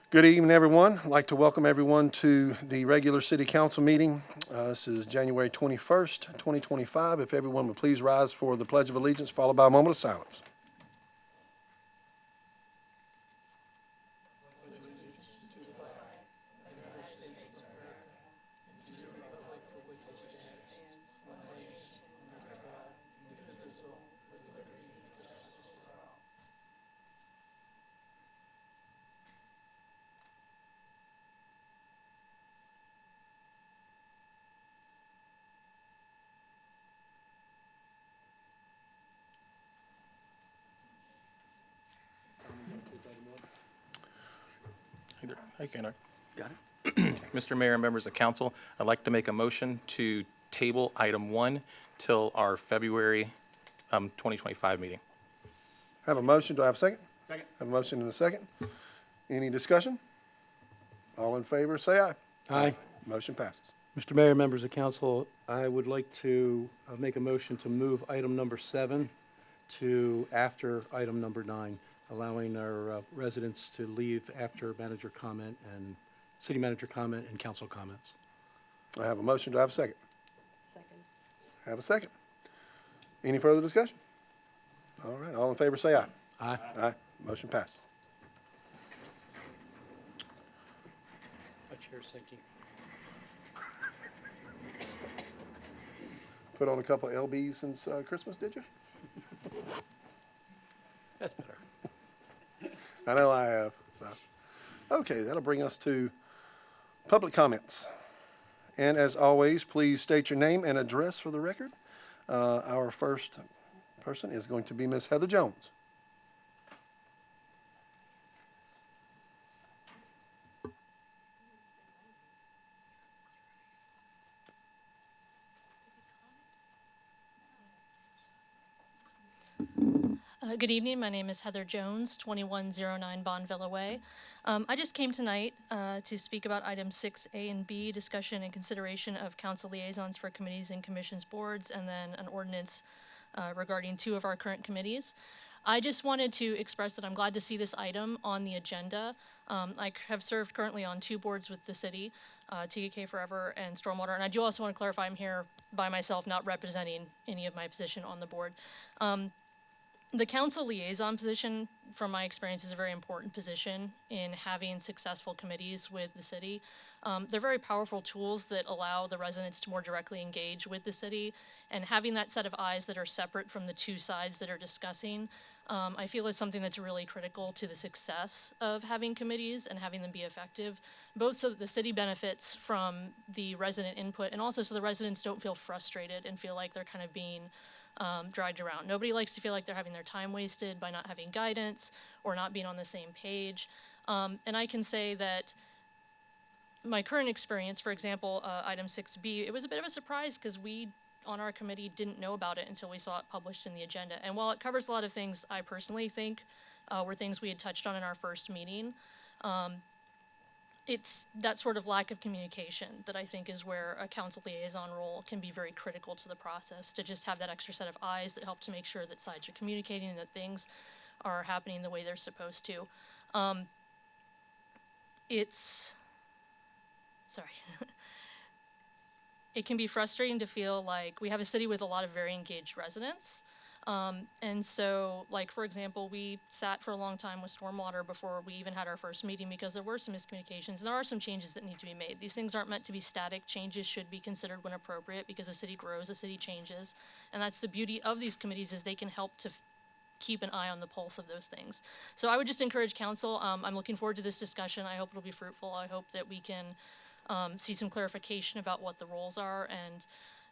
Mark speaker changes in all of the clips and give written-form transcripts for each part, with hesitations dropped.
Speaker 1: Good evening, everyone. I'd like to welcome everyone to the regular city council meeting. This is January 21st, 2025. If everyone would please rise for the Pledge of Allegiance, followed by a moment of silence.
Speaker 2: Okay, no.
Speaker 3: Got it.
Speaker 2: Mr. Mayor and members of council, I'd like to make a motion to table item 1 till our February 2025 meeting.
Speaker 1: Have a motion. Do I have a second?
Speaker 3: Second.
Speaker 1: Have a motion and a second. Any discussion? All in favor, say aye.
Speaker 3: Aye.
Speaker 1: Motion passes.
Speaker 3: Mr. Mayor, members of council, I would like to make a motion to move item number 7 to after item number 9, allowing our residents to leave after manager comment and city manager comment and council comments.
Speaker 1: I have a motion. Do I have a second?
Speaker 4: Second.
Speaker 1: Have a second. Any further discussion? All right. All in favor, say aye.
Speaker 3: Aye.
Speaker 1: Aye. Motion passes.
Speaker 3: My chair's sinking.
Speaker 1: Put on a couple of LBs since Christmas, did you?
Speaker 3: That's better.
Speaker 1: I know I have. So, okay, that'll bring us to public comments. And as always, please state your name and address for the record. Our first person is going to be Ms. Heather Jones.
Speaker 5: Good evening. My name is Heather Jones, 2109 Bonvilla Way. I just came tonight to speak about items 6A and B, discussion and consideration of council liaisons for committees and commissions boards, and then an ordinance regarding 2 of our current committees. I just wanted to express that I'm glad to see this item on the agenda. I have served currently on 2 boards with the city, TEK Forever and Stormwater, and I do also want to clarify I'm here by myself, not representing any of my position on the board. The council liaison position, from my experience, is a very important position in having successful committees with the city. They're very powerful tools that allow the residents to more directly engage with the city, and having that set of eyes that are separate from the 2 sides that are discussing, I feel is something that's really critical to the success of having committees and having them be effective, both so that the city benefits from the resident input and also so the residents don't feel frustrated and feel like they're kind of being dragged around. Nobody likes to feel like they're having their time wasted by not having guidance or not being on the same page. And I can say that my current experience, for example, item 6B, it was a bit of a surprise because we on our committee didn't know about it until we saw it published in the agenda. And while it covers a lot of things I personally think were things we had touched on in our first meeting, it's that sort of lack of communication that I think is where a council liaison role can be very critical to the process, to just have that extra set of eyes that help to make sure that sides are communicating and that things are happening the way they're supposed to. It can be frustrating to feel like we have a city with a lot of very engaged residents. And so, like, for example, we sat for a long time with Stormwater before we even had our first meeting because there were some miscommunications and there are some changes that need to be made. These things aren't meant to be static. Changes should be considered when appropriate because a city grows, a city changes. And that's the beauty of these committees, is they can help to keep an eye on the pulse of those things. So I would just encourage council. I'm looking forward to this discussion. I hope it'll be fruitful. I hope that we can see some clarification about what the roles are, and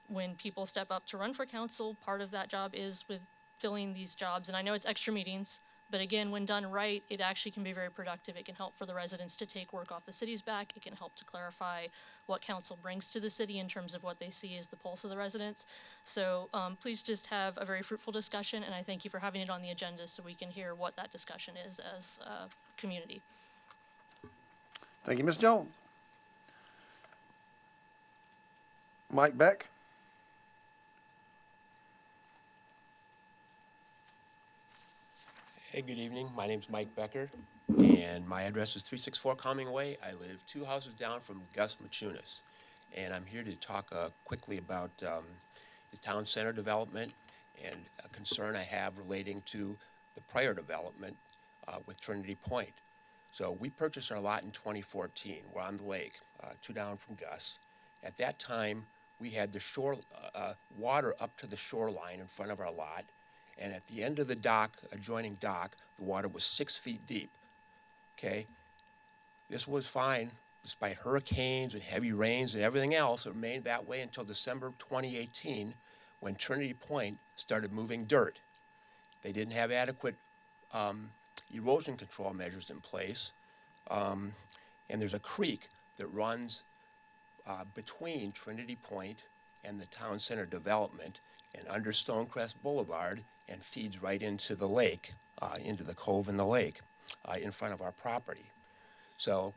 Speaker 5: when people step up to run for council, part of that job is with filling these jobs. And I know it's extra meetings, but again, when done right, it actually can be very productive. It can help for the residents to take work off the city's back. It can help to clarify what council brings to the city in terms of what they see as the pulse of the residents. So please just have a very fruitful discussion, and I thank you for having it on the agenda so we can hear what that discussion is as a community.
Speaker 1: Thank you, Ms. Jones. Mike Beck.
Speaker 4: Hey, good evening. My name's Mike Becker, and my address is 364 Calming Way. I live 2 houses down from Gus Machunas, and I'm here to talk quickly about the town center development and a concern I have relating to the prior development with Trinity Point. So we purchased our lot in 2014. We're on the lake, 2 down from Gus. At that time, we had the shore water up to the shoreline in front of our lot. And at the end of the dock, adjoining dock, the water was 6 feet deep, okay? This was fine, despite hurricanes and heavy rains and everything else. It remained that way until December 2018, when Trinity Point started moving dirt. They didn't have adequate erosion control measures in place. And there's a creek that runs between Trinity Point and the town center development and under Stonecrest Boulevard, and feeds right into the lake, into the cove in the lake, in front of our property. So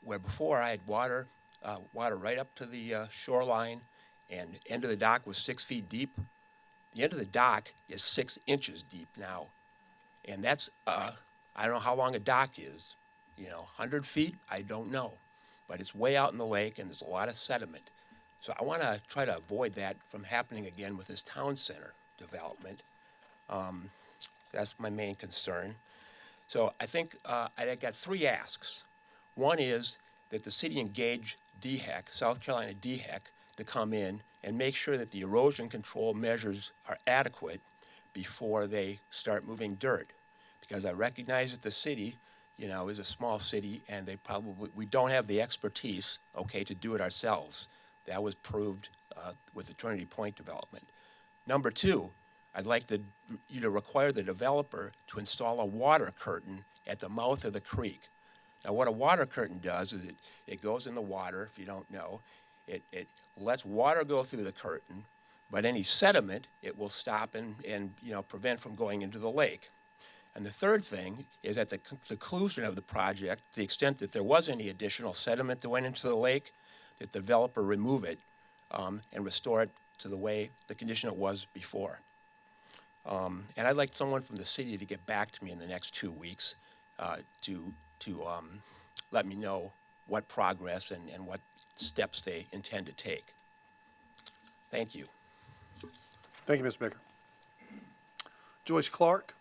Speaker 4: where before I had water right up to the shoreline, and end of the dock was 6 feet deep, the end of the dock is 6 inches deep now. And that's, I don't know how long a dock is, 100 feet? I don't know. But it's way out in the lake, and there's a lot of sediment. So I want to try to avoid that from happening again with this town center development. That's my main concern. So I think I got 3 asks. One is that the city engage DHEC, South Carolina DHEC, to come in and make sure that the erosion control measures are adequate before they start moving dirt. Because I recognize that the city, is a small city, and we don't have the expertise, to do it ourselves. That was proved with the Trinity Point development. Number 2, I'd like you to require the developer to install a water curtain at the mouth of the creek. Now, what a water curtain does is it goes in the water, if you don't know. It lets water go through the curtain, but any sediment, it will stop and prevent from going into the lake. And the third thing is at the conclusion of the project, to the extent that there was any additional sediment that went into the lake, the developer remove it and restore it to the condition it was before. And I'd like someone from the city to get back to me in the next 2 weeks to let me know what progress and what steps they intend to take. Thank you.
Speaker 1: Thank you, Ms. Becker. Joyce Clark?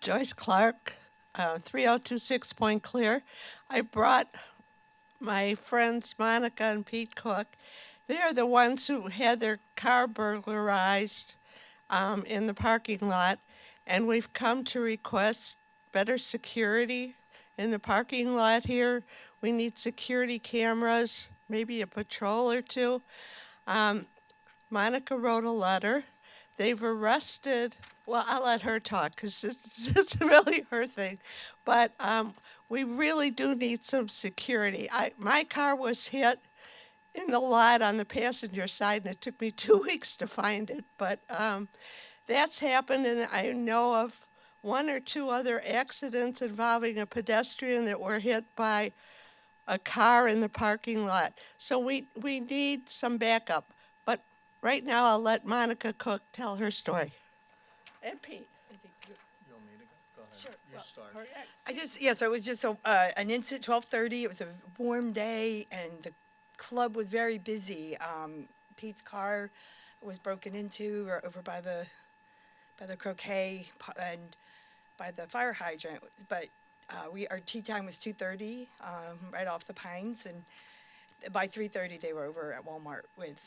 Speaker 6: Joyce Clark, 3026 Point Clear. I brought my friends Monica and Pete Cook. They're the ones who had their car burglarized in the parking lot, and we've come to request better security in the parking lot here. We need security cameras, maybe a patrol or 2. Monica wrote a letter. They've arrested, well, I'll let her talk because it's really her thing. But we really do need some security. My car was hit in the lot on the passenger side, and it took me 2 weeks to find it. But that's happened, and I know of 1 or 2 other accidents involving a pedestrian that were hit by a car in the parking lot. So we need some backup. But right now, I'll let Monica Cook tell her story. And Pete.
Speaker 1: You want me to go? Go ahead.
Speaker 6: Sure.
Speaker 1: You start.
Speaker 6: So
Speaker 7: it was just an incident, 12:30. It was a warm day, and the club was very busy. Pete's car was broken into over by the croquet and by the fire hydrant. But our tea time was 2:30, right off the Pines, and by 3:30 they were over at Walmart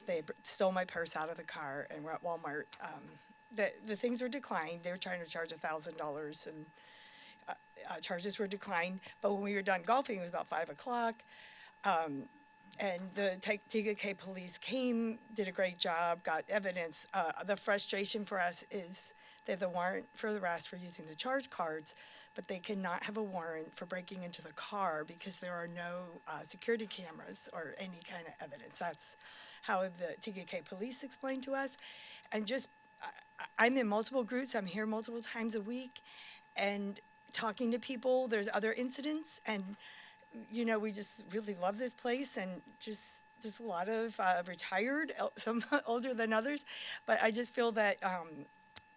Speaker 7: they had stole my purse out of the car and were at Walmart. The things were declined. They were trying to charge $1,000, and charges were declined. But when we were done golfing, it was about 5 o'clock. And the TGK police came, did a great job, got evidence. The frustration for us is they have the warrant for the arrest for using the charge cards, but they cannot have a warrant for breaking into the car because there are no security cameras or any kind of evidence. That's how the TGK police explained to us. And I'm in multiple groups. I'm here multiple times a week and talking to people. There's other incidents, and we just really love this place, and just there's a lot of retired, some older than others, but I just feel that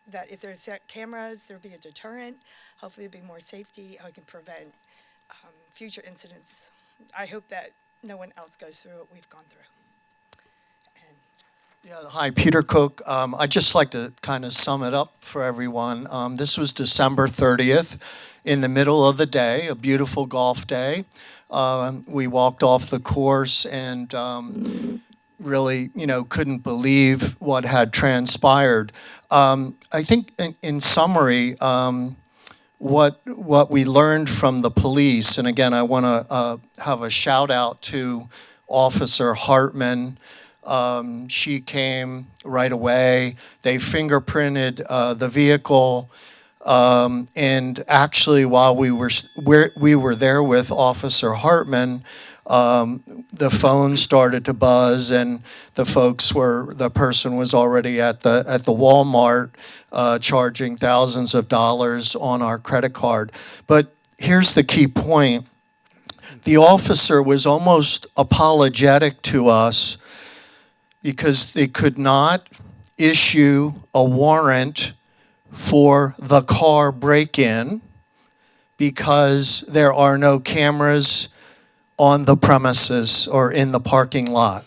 Speaker 7: that if there's cameras, there'll be a deterrent. Hopefully, there'll be more safety. I can prevent future incidents. I hope that no one else goes through what we've gone through. And
Speaker 8: Yeah, hi, Peter Cook. I'd just like to kind of sum it up for everyone. This was December 30th in the middle of the day, a beautiful golf day. We walked off the course and really, couldn't believe what had transpired. I think in summary, what we learned from the police, and again, I want to have a shout out to Officer Hartman. She came right away. They fingerprinted the vehicle, and actually, while we were there with Officer Hartman, the phone started to buzz, and the person was already at the Walmart charging thousands of dollars on our credit card. But here's the key point. The officer was almost apologetic to us because they could not issue a warrant for the car break-in because there are no cameras on the premises or in the parking lot.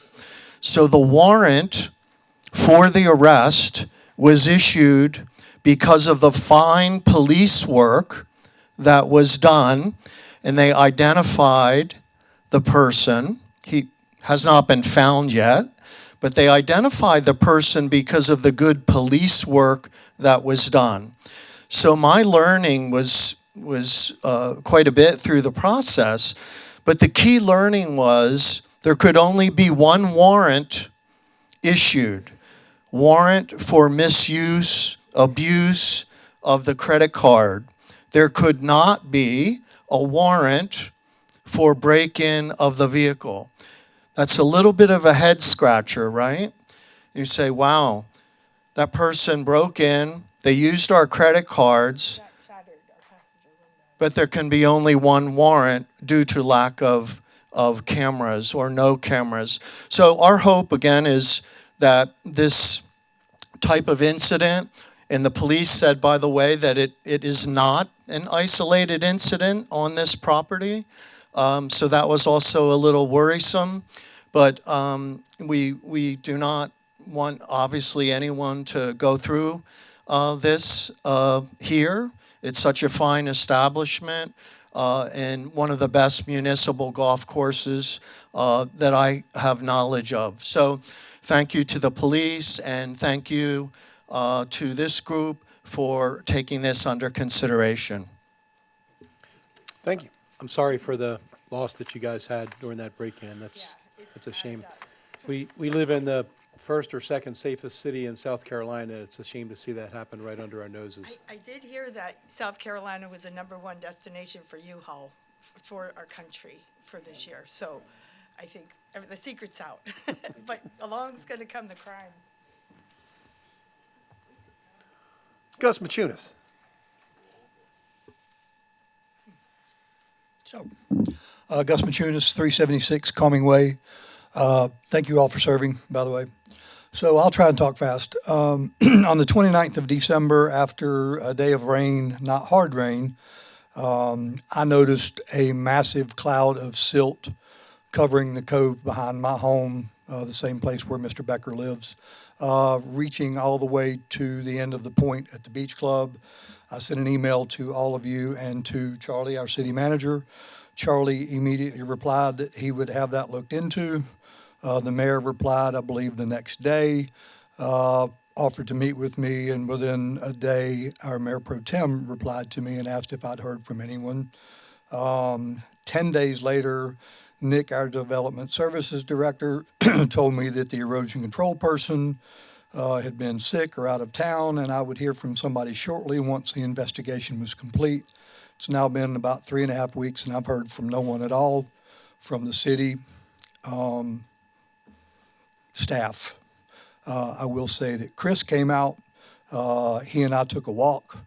Speaker 8: So the warrant for the arrest was issued because of the fine police work that was done, and they identified the person. He has not been found yet, but they identified the person because of the good police work that was done. So my learning was quite a bit through the process, but the key learning was there could only be one warrant issued. Warrant for misuse, abuse of the credit card. There could not be a warrant for break-in of the vehicle. That's a little bit of a head scratcher, right? You say, wow, that person broke in, they used our credit cards,
Speaker 7: that shattered our passenger window.
Speaker 8: but there can be only one warrant due to lack of cameras or no cameras. So our hope, again, is that this type of incident, and the police said, by the way, that it is not an isolated incident on this property. So that was also a little worrisome. But we do not want, obviously, anyone to go through this here. It's such a fine establishment and one of the best municipal golf courses that I have knowledge of. So thank you to the police, and thank you to this group for taking this under consideration.
Speaker 1: Thank you.
Speaker 3: I'm sorry for the loss that you guys had during that break-in. That's a shame. We live in the first or second safest city in South Carolina. It's a shame to see that happen right under our noses.
Speaker 7: I did hear that South Carolina was the #1 destination for U-Haul for our country for this year. So I think the secret's out. But along is going to come the crime.
Speaker 1: Gus Machunas.
Speaker 9: So, Gus Machunas, 376 Calming Way. Thank you all for serving, by the way. So I'll try and talk fast. On the 29th of December, after a day of rain, not hard rain, I noticed a massive cloud of silt covering the cove behind my home, the same place where Mr. Becker lives, reaching all the way to the end of the point at the beach club. I sent an email to all of you and to Charlie, our city manager. Charlie immediately replied that he would have that looked into. The mayor replied, I believe, the next day, offered to meet with me, and within a day, our mayor pro tem replied to me and asked if I'd heard from anyone. 10 days later, Nick, our development services director, told me that the erosion control person had been sick or out of town, and I would hear from somebody shortly once the investigation was complete. It's now been about 3.5 weeks, and I've heard from no one at all from the city staff. I will say that Chris came out. He and I took a walk.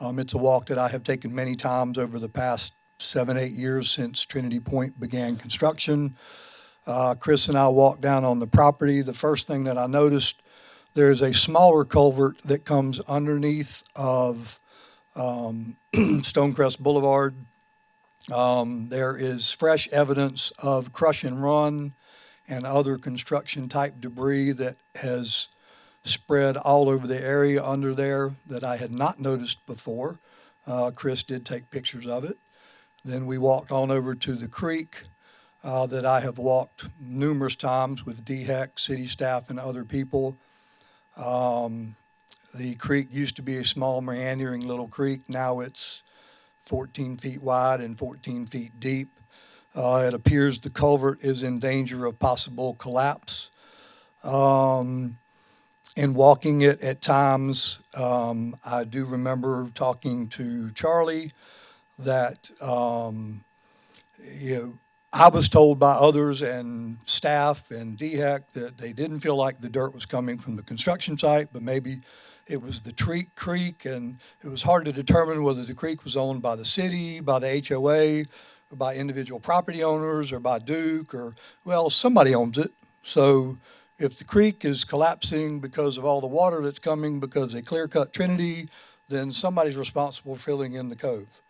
Speaker 9: It's a walk that I have taken many times over the past 7-8 years since Trinity Point began construction. Chris and I walked down on the property. The first thing that I noticed, there's a smaller culvert that comes underneath of Stonecrest Boulevard. There is fresh evidence of crush and run and other construction type debris that has spread all over the area under there that I had not noticed before. Chris did take pictures of it. Then we walked on over to the creek that I have walked numerous times with DHEC, city staff, and other people. The creek used to be a small meandering little creek. Now it's 14 feet wide and 14 feet deep. It appears the culvert is in danger of possible collapse. In walking it at times, I do remember talking to Charlie that I was told by others and staff and DHEC that they didn't feel like the dirt was coming from the construction site, but maybe it was the creek, and it was hard to determine whether the creek was owned by the city, by the HOA, or by individual property owners, or by Duke, or, well, somebody owns it. So if the creek is collapsing because of all the water that's coming because they clear-cut Trinity, then somebody's responsible for filling in the cove.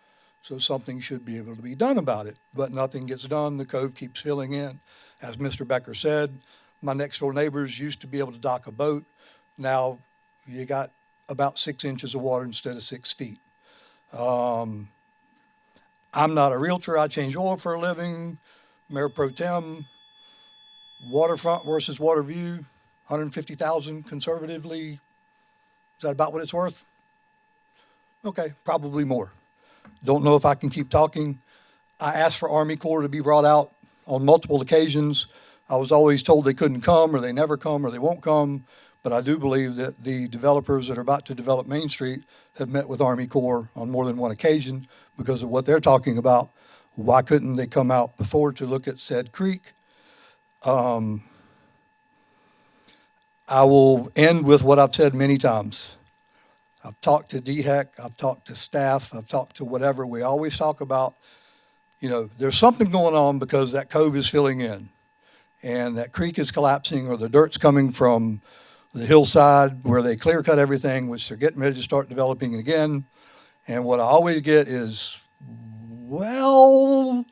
Speaker 9: So something should be able to be done about it, but nothing gets done. The cove keeps filling in. As Mr. Becker said, my next door neighbors used to be able to dock a boat. Now you got about 6 inches of water instead of 6 feet. I'm not a realtor. I change oil for a living. Mayor Pro Tem, waterfront versus water view, 150,000 conservatively. Is that about what it's worth? Okay, probably more. Don't know if I can keep talking. I asked for Army Corps to be brought out on multiple occasions. I was always told they couldn't come, or they never come, or they won't come. But I do believe that the developers that are about to develop Main Street have met with Army Corps on more than one occasion because of what they're talking about. Why couldn't they come out before to look at said creek? I will end with what I've said many times. I've talked to DHEC, I've talked to staff, I've talked to whatever. We always talk about, there's something going on because that cove is filling in and that creek is collapsing, or the dirt's coming from the hillside where they clear cut everything, which they're getting ready to start developing again. And what I always get is, well,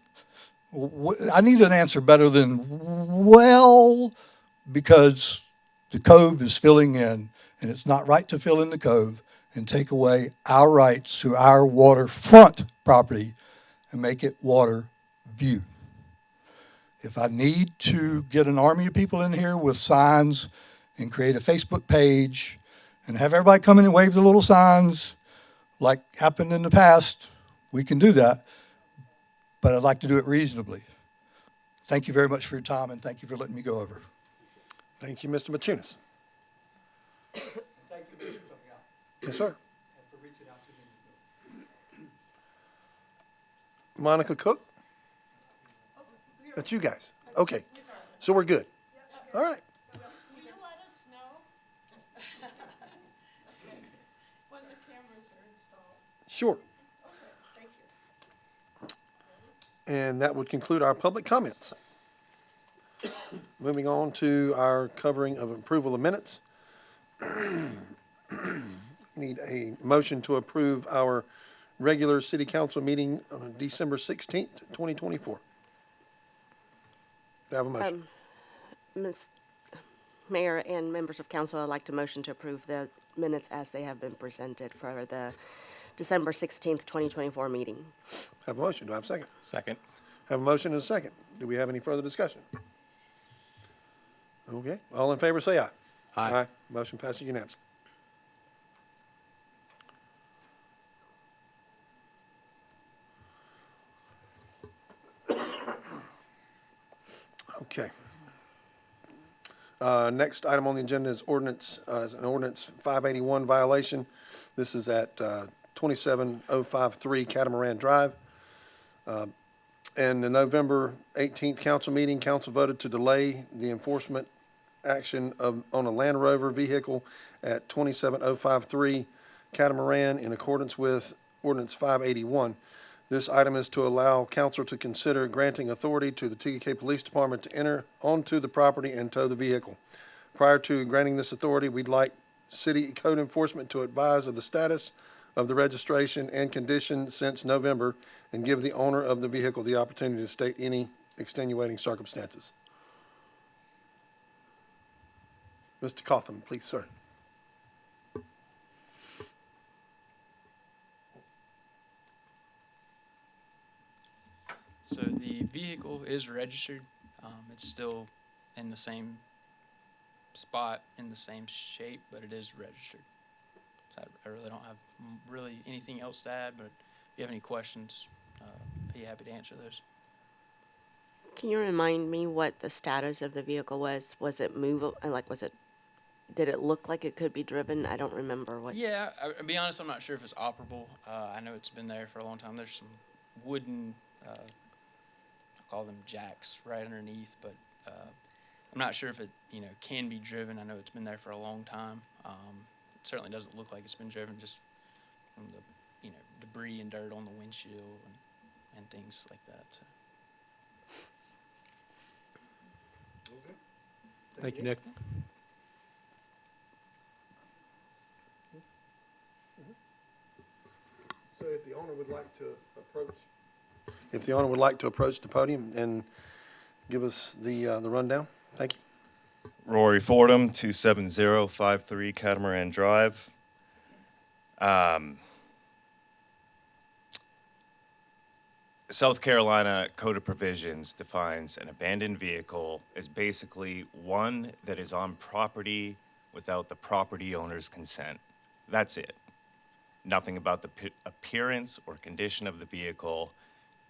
Speaker 9: I need an answer better than, well, because the cove is filling in and it's not right to fill in the cove and take away our rights to our waterfront property and make it water view. If I need to get an army of people in here with signs and create a Facebook page and have everybody come in and wave the little signs like happened in the past, we can do that, but I'd like to do it reasonably. Thank you very much for your time, and thank you for letting me go over.
Speaker 1: Thank you, Mr. Machunas.
Speaker 9: Thank you for coming out.
Speaker 1: Yes, sir.
Speaker 9: And for reaching out to me.
Speaker 1: Monica Cook? That's you guys. Okay. So we're good. All right.
Speaker 6: Will you let us know when the cameras are installed?
Speaker 1: Sure.
Speaker 6: Okay, thank you.
Speaker 1: And that would conclude our public comments. Moving on to our covering of approval of minutes. Need a motion to approve our regular city council meeting on December 16th, 2024. Do I have a motion?
Speaker 10: Ms. Mayor and members of council, I'd like to motion to approve the minutes as they have been presented for the December 16th, 2024 meeting.
Speaker 1: Have a motion. Do I have a second?
Speaker 2: Second.
Speaker 1: Have a motion and a second. Do we have any further discussion? Okay. All in favor, say aye.
Speaker 2: Aye.
Speaker 1: Motion passes unanimously. Okay. Next item on the agenda is ordinance, an ordinance 581 violation. This is at 27053 Catamaran Drive. And the November 18th council meeting, council voted to delay the enforcement action on a Land Rover vehicle at 27053 Catamaran in accordance with ordinance 581. This item is to allow council to consider granting authority to the TK Police Department to enter onto the property and tow the vehicle. Prior to granting this authority, we'd like city code enforcement to advise of the status of the registration and condition since November and give the owner of the vehicle the opportunity to state any extenuating circumstances. Mr. Cotham, please, sir.
Speaker 11: So the vehicle is registered. It's still in the same spot, in the same shape, but it is registered. So I really don't have really anything else to add, but if you have any questions, be happy to answer those.
Speaker 10: Can you remind me what the status of the vehicle was? Was it movable, did it look like it could be driven? I don't remember what.
Speaker 11: Yeah, I'll be honest, I'm not sure if it's operable. I know it's been there for a long time. There's some wooden, I call them jacks, right underneath, but I'm not sure if it, can be driven. I know it's been there for a long time. It certainly doesn't look like it's been driven just from the, debris and dirt on the windshield and things like that. So.
Speaker 3: Thank you, Nick.
Speaker 1: So if the owner would like to approach. If the owner would like to approach the podium and give us the rundown, thank you.
Speaker 12: Rory Fordham, 27053 Catamaran Drive. South Carolina Code of Provisions defines an abandoned vehicle as basically one that is on property without the property owner's consent. That's it. Nothing about the appearance or condition of the vehicle.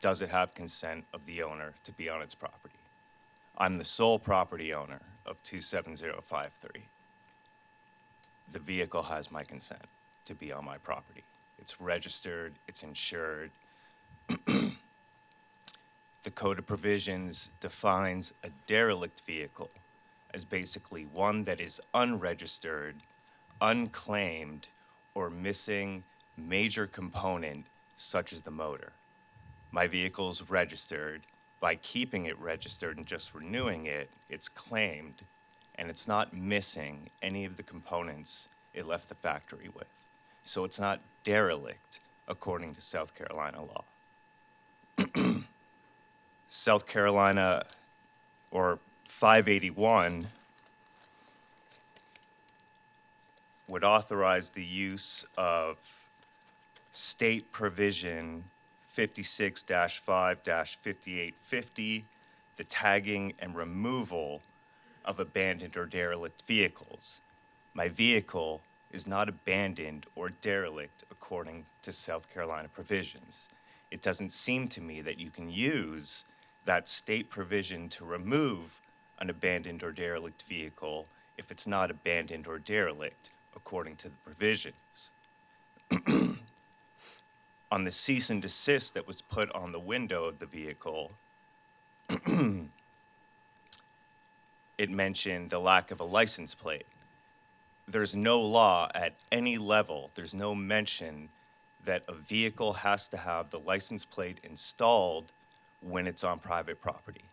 Speaker 12: Does it have consent of the owner to be on its property? I'm the sole property owner of 27053. The vehicle has my consent to be on my property. It's registered, it's insured. The Code of Provisions defines a derelict vehicle as basically one that is unregistered, unclaimed, or missing major component such as the motor. My vehicle is registered. By keeping it registered and just renewing it, it's claimed, and it's not missing any of the components it left the factory with. So it's not derelict according to South Carolina law. South Carolina, or 581, would authorize the use of state provision 56-5-5850, the tagging and removal of abandoned or derelict vehicles. My vehicle is not abandoned or derelict according to South Carolina provisions. It doesn't seem to me that you can use that state provision to remove an abandoned or derelict vehicle if it's not abandoned or derelict according to the provisions. On the cease and desist that was put on the window of the vehicle, it mentioned the lack of a license plate. There's no law at any level, there's no mention that a vehicle has to have the license plate installed when it's on private property.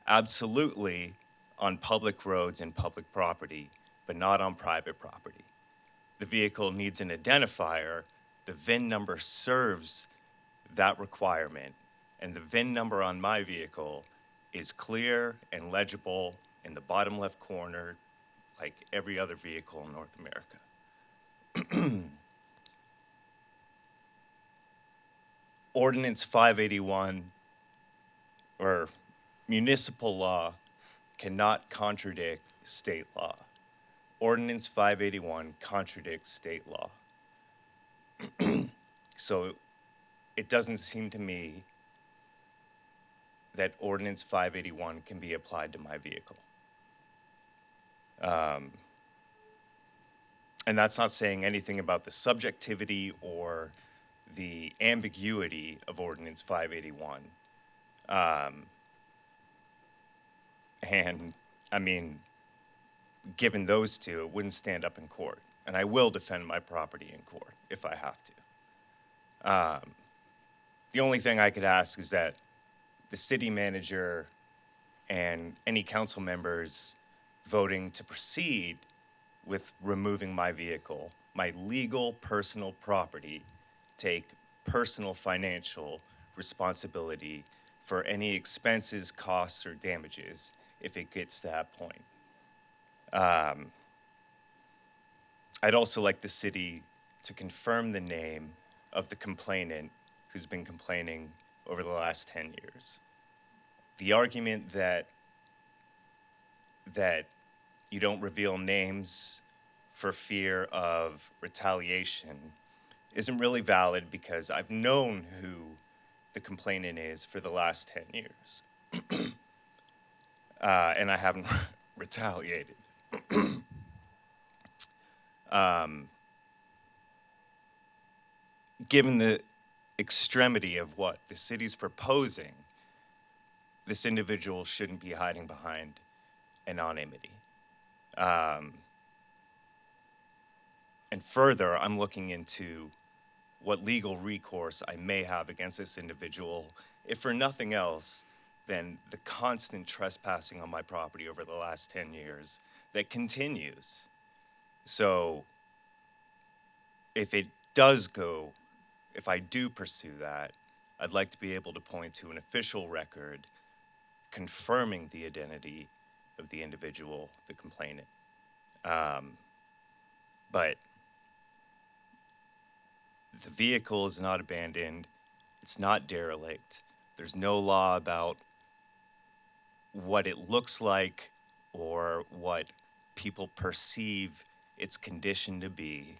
Speaker 12: Absolutely on public roads and public property, but not on private property. The vehicle needs an identifier. The VIN number serves that requirement, and the VIN number on my vehicle is clear and legible in the bottom left corner, like every other vehicle in North America. Ordinance 581, or municipal law, cannot contradict state law. Ordinance 581 contradicts state law. So it doesn't seem to me that Ordinance 581 can be applied to my vehicle. And that's not saying anything about the subjectivity or the ambiguity of Ordinance 581. And I mean, given those two, it wouldn't stand up in court. And I will defend my property in court if I have to. The only thing I could ask is that the city manager and any council members voting to proceed with removing my vehicle, my legal personal property, take personal financial responsibility for any expenses, costs, or damages if it gets to that point. I'd also like the city to confirm the name of the complainant who's been complaining over the last 10 years. The argument that you don't reveal names for fear of retaliation isn't really valid because I've known who the complainant is for the last 10 years. And I haven't retaliated. Given the extremity of what the city's proposing, this individual shouldn't be hiding behind anonymity. And further, I'm looking into what legal recourse I may have against this individual, if for nothing else than the constant trespassing on my property over the last 10 years that continues. So if I do pursue that, I'd like to be able to point to an official record confirming the identity of the individual, the complainant. But the vehicle is not abandoned. It's not derelict. There's no law about what it looks like or what people perceive its condition to be.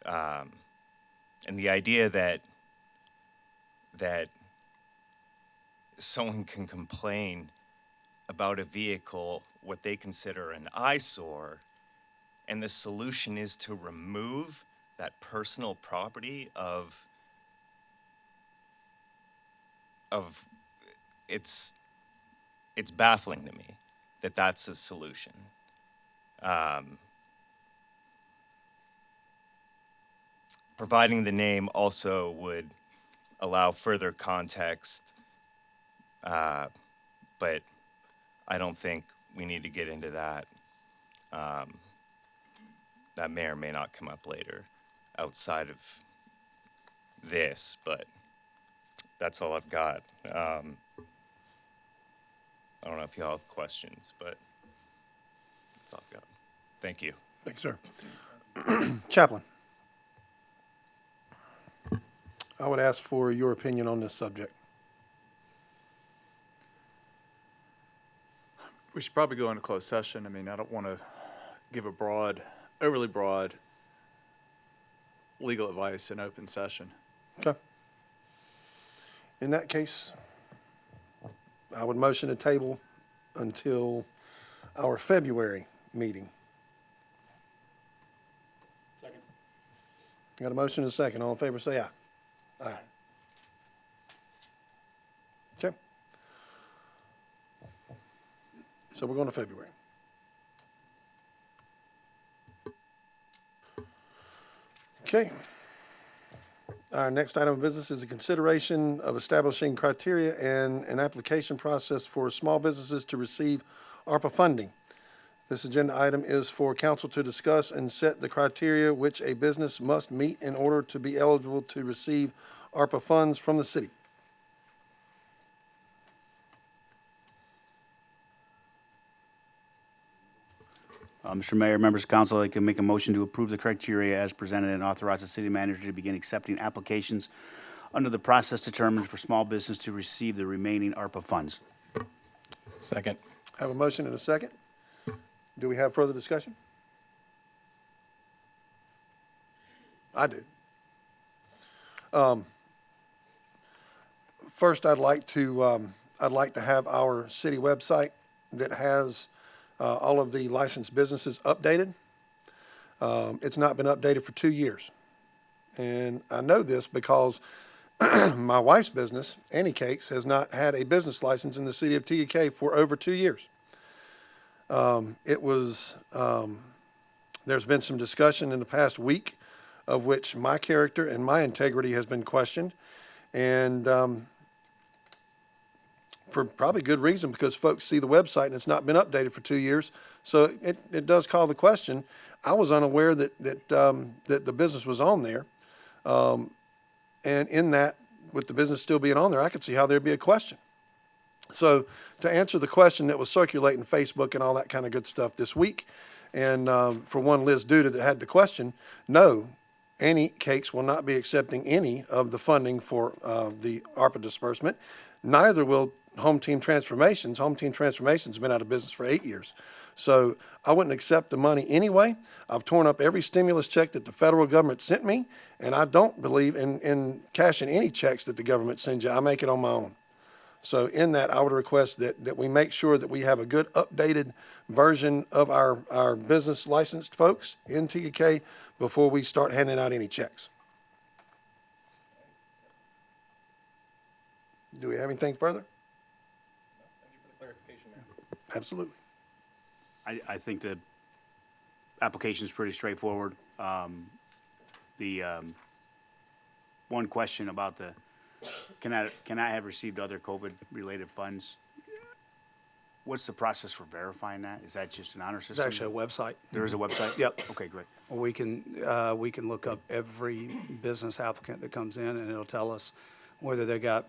Speaker 12: And the idea that someone can complain about a vehicle, what they consider an eyesore, and the solution is to remove that personal property of it's baffling to me that that's the solution. Providing the name also would allow further context, but I don't think we need to get into that. That may or may not come up later outside of this, but that's all I've got. I don't know if y'all have questions, but that's all I've got. Thank you.
Speaker 1: Thanks, sir. Chaplain, I would ask for your opinion on this subject.
Speaker 13: We should probably go into closed session. I mean, I don't want to give overly broad legal advice in open session.
Speaker 1: Okay. In that case, I would motion to table until our February meeting.
Speaker 3: Second.
Speaker 1: Got a motion and a second. All in favor, say aye. Aye. Okay. So we're going to February. Okay. Our next item of business is a consideration of establishing criteria and an application process for small businesses to receive ARPA funding. This agenda item is for council to discuss and set the criteria which a business must meet in order to be eligible to receive ARPA funds from the city.
Speaker 14: Mr. Mayor, members of council, I can make a motion to approve the criteria as presented and authorize the city manager to begin accepting applications under the process determined for small business to receive the remaining ARPA funds.
Speaker 2: Second.
Speaker 1: I have a motion and a second. Do we have further discussion? I do. First, I'd like to have our city website that has all of the licensed businesses updated. It's not been updated for 2 years. And I know this because my wife's business, Annie Cakes, has not had a business license in the city of TUK for over 2 years. There's been some discussion in the past week of which my character and my integrity has been questioned. And for probably good reason, because folks see the website and it's not been updated for 2 years. So it does call the question. I was unaware that the business was on there. And in that, with the business still being on there, I could see how there'd be a question. So to answer the question that was circulating Facebook and all that kind of good stuff this week, and for one Liz Duda that had the question, no, Annie Cakes will not be accepting any of the funding for the ARPA disbursement. Neither will Home Team Transformations. Home Team Transformations has been out of business for 8 years. So I wouldn't accept the money anyway. I've torn up every stimulus check that the federal government sent me, and I don't believe in cashing any checks that the government sends you. I make it on my own. So in that, I would request that we make sure that we have a good updated version of our business licensed folks in TK before we start handing out any checks. Do we have anything further?
Speaker 2: Thank you for the clarification, Mayor.
Speaker 1: Absolutely.
Speaker 14: I think the application is pretty straightforward. The one question about the, can I have received other COVID-related funds? What's the process for verifying that? Is that just an honor
Speaker 15: It's
Speaker 14: system?
Speaker 15: actually a website.
Speaker 14: There is a website?
Speaker 15: Yep.
Speaker 14: Okay, great.
Speaker 15: We can look up every business applicant that comes in, and it'll tell us whether they got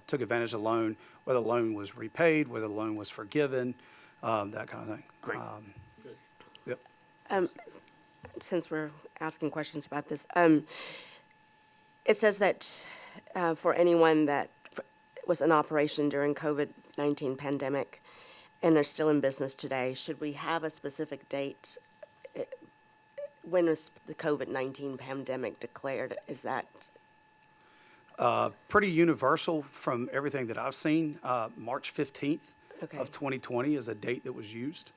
Speaker 15: took advantage of the loan, whether the loan was repaid, whether the loan was forgiven, that kind of thing.
Speaker 14: Great.
Speaker 15: Yep.
Speaker 10: Since we're asking questions about this, it says that for anyone that was in operation during COVID-19 pandemic and they're still in business today, should we have a specific date? When was the COVID-19 pandemic declared? Is that
Speaker 15: Pretty universal from everything that I've seen. March 15th
Speaker 10: Okay.
Speaker 15: of 2020 is a date that was used.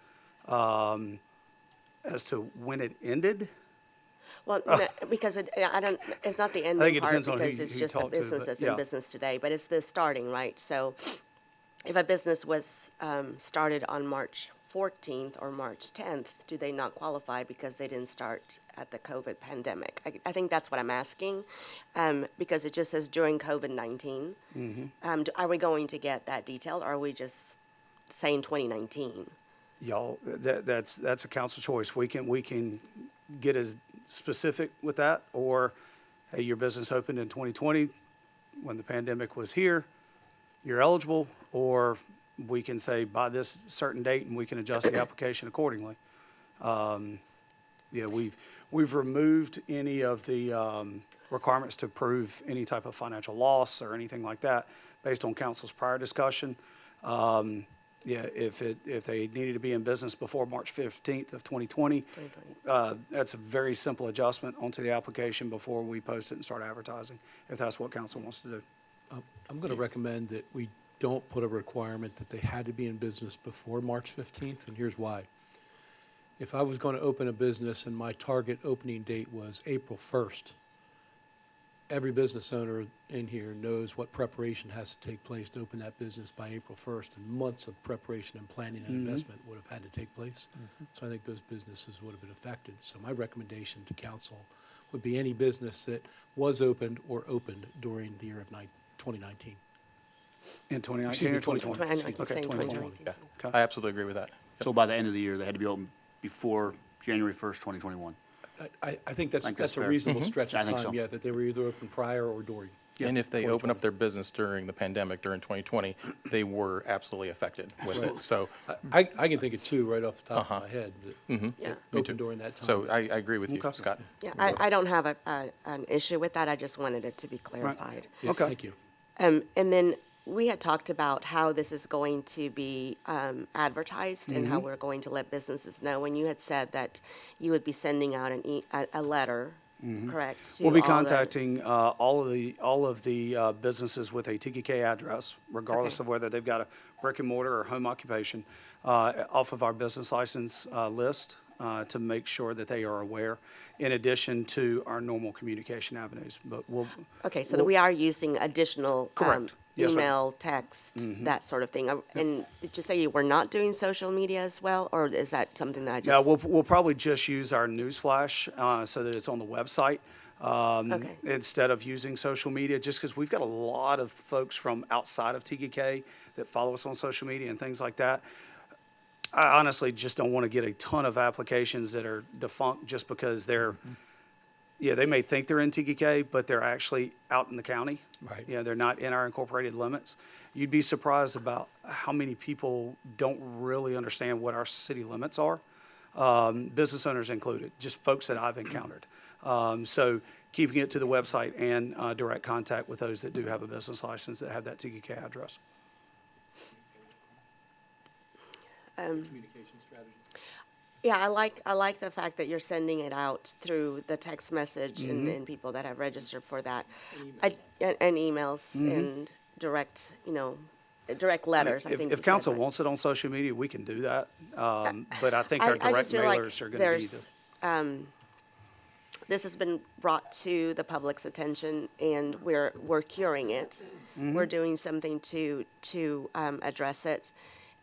Speaker 15: As to when it ended,
Speaker 10: well, no, because it's not the ending
Speaker 15: think it
Speaker 10: part
Speaker 15: depends on
Speaker 10: because
Speaker 15: who
Speaker 10: it's
Speaker 15: you
Speaker 10: just a
Speaker 15: talk to,
Speaker 10: business
Speaker 15: but
Speaker 10: that's
Speaker 15: yeah.
Speaker 10: in business today, but it's the starting, right? So if a business was started on March 14th or March 10th, do they not qualify because they didn't start at the COVID pandemic? I think that's what I'm asking, because it just says during COVID-19. Are we going to get that detailed, or are we just saying 2019?
Speaker 15: y'all, that's a council choice. We can get as specific with that, or, hey, your business opened in 2020 when the pandemic was here, you're eligible, or we can say by this certain date and we can adjust the application accordingly. Yeah, we've removed any of the requirements to prove any type of financial loss or anything like that based on council's prior discussion. Yeah, if they needed to be in business before March 15th of 2020, that's a very simple adjustment onto the application before we post it and start advertising, if that's what council wants to do.
Speaker 3: I'm going to recommend that we don't put a requirement that they had to be in business before March 15th, and here's why. If I was going to open a business and my target opening date was April 1st, every business owner in here knows what preparation has to take place to open that business by April 1st, and months of preparation and planning and investment would have had to take place. So I think those businesses would have been affected. So my recommendation to council would be any business that was opened or opened during the year of 2019.
Speaker 15: In 2019
Speaker 3: Excuse me,
Speaker 15: or 2020?
Speaker 10: I keep
Speaker 15: Okay,
Speaker 10: saying
Speaker 15: 2020.
Speaker 10: 2019.
Speaker 2: Yeah, I absolutely agree with that.
Speaker 14: So by the end of the year, they had to be open before January 1st, 2021.
Speaker 3: I think that's
Speaker 14: that's
Speaker 3: a
Speaker 14: fair.
Speaker 3: reasonable stretch
Speaker 14: I
Speaker 3: of
Speaker 14: think
Speaker 3: time,
Speaker 14: so.
Speaker 3: yeah, that they were either open prior or during.
Speaker 2: And if they open
Speaker 3: 2020.
Speaker 2: up their business during the pandemic, during 2020, they were absolutely affected with it. So,
Speaker 3: I can think of two right off the top of my head that
Speaker 10: Yeah.
Speaker 3: opened during that time.
Speaker 2: so I agree with you, Scott.
Speaker 10: Yeah, I don't have an issue with that. I just wanted it to be clarified.
Speaker 3: Yeah,
Speaker 15: Okay.
Speaker 3: Thank you.
Speaker 10: And then we had talked about how this is going to be advertised and how we're going to let businesses know. And you had said that you would be sending out a letter, correct? to
Speaker 15: We'll be
Speaker 10: all the-
Speaker 15: contacting all of the businesses with a TKK address, regardless of whether they've got a brick and mortar or home occupation, off of our business license list to make sure that they are aware, in addition to our normal communication avenues. But we'll.
Speaker 10: Okay, so that we are using additional
Speaker 15: Correct. Yes, ma'am.
Speaker 10: email, text, that sort of thing. And did you say you were not doing social media as well, or is that something that I just?
Speaker 15: Yeah, we'll probably just use our newsflash so that it's on the website.
Speaker 10: Okay.
Speaker 15: instead of using social media, just because we've got a lot of folks from outside of TKK that follow us on social media and things like that. I honestly just don't want to get a ton of applications that are defunct just because they're, yeah, they may think they're in TKK, but they're actually out in the county.
Speaker 3: Right.
Speaker 15: Yeah, they're not in our incorporated limits. You'd be surprised about how many people don't really understand what our city limits are, business owners included, just folks that I've encountered. So keeping it to the website and direct contact with those that do have a business license that have that TKK address.
Speaker 3: Communication strategy.
Speaker 10: Yeah, I like the fact that you're sending it out through the text message and people that have registered for that. And emails and direct, direct letters, I think. you
Speaker 15: If
Speaker 10: said,
Speaker 15: council
Speaker 10: right?
Speaker 15: wants it on social media, we can do that. But I think our
Speaker 10: I
Speaker 15: direct
Speaker 10: just feel like
Speaker 15: mailers are going to be the.
Speaker 10: This has been brought to the public's attention, and we're curing it. We're doing something to address it.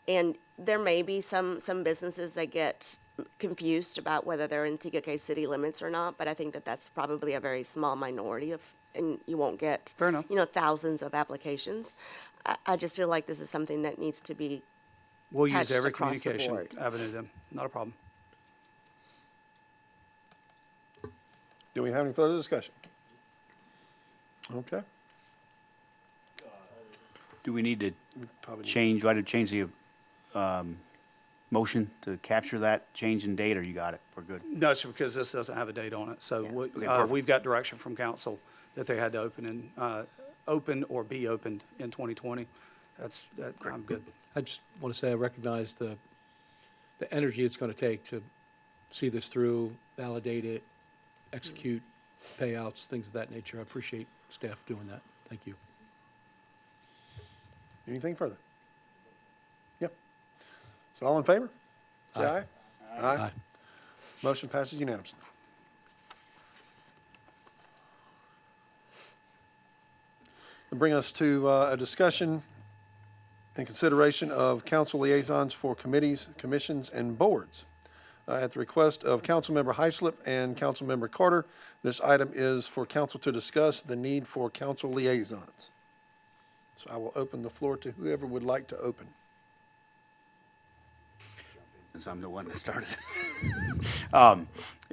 Speaker 10: And there may be some businesses that get confused about whether they're in TKK city limits or not, but I think that that's probably a very small minority and you won't get,
Speaker 15: Fair enough.
Speaker 10: Thousands of applications. I just feel like this is something that needs to be
Speaker 15: We'll use
Speaker 10: touched
Speaker 15: every
Speaker 10: across the
Speaker 15: communication
Speaker 10: board.
Speaker 15: avenue then, not a problem.
Speaker 1: Do we have any further discussion? Okay.
Speaker 14: Do we need to
Speaker 1: Probably need-
Speaker 14: change, do I have to change the motion to capture that change in date, or you got it? We're good.
Speaker 15: No, it's because this doesn't have a date on it. So
Speaker 14: Okay, perfect.
Speaker 15: we've got direction from council that they had to open or be opened in 2020. I'm good.
Speaker 3: I just want to say I recognize the energy it's going to take to see this through, validate it, execute payouts, things of that nature. I appreciate staff doing that. Thank you.
Speaker 1: Anything further? Yep. So all in favor? Say aye. Aye. Motion passes unanimously. And bring us to a discussion and consideration of council liaisons for committees, commissions, and boards. At the request of Councilmember Heislip and Councilmember Carter, this item is for council to discuss the need for council liaisons. So I will open the floor to whoever would like to open.
Speaker 14: Since I'm the one that started.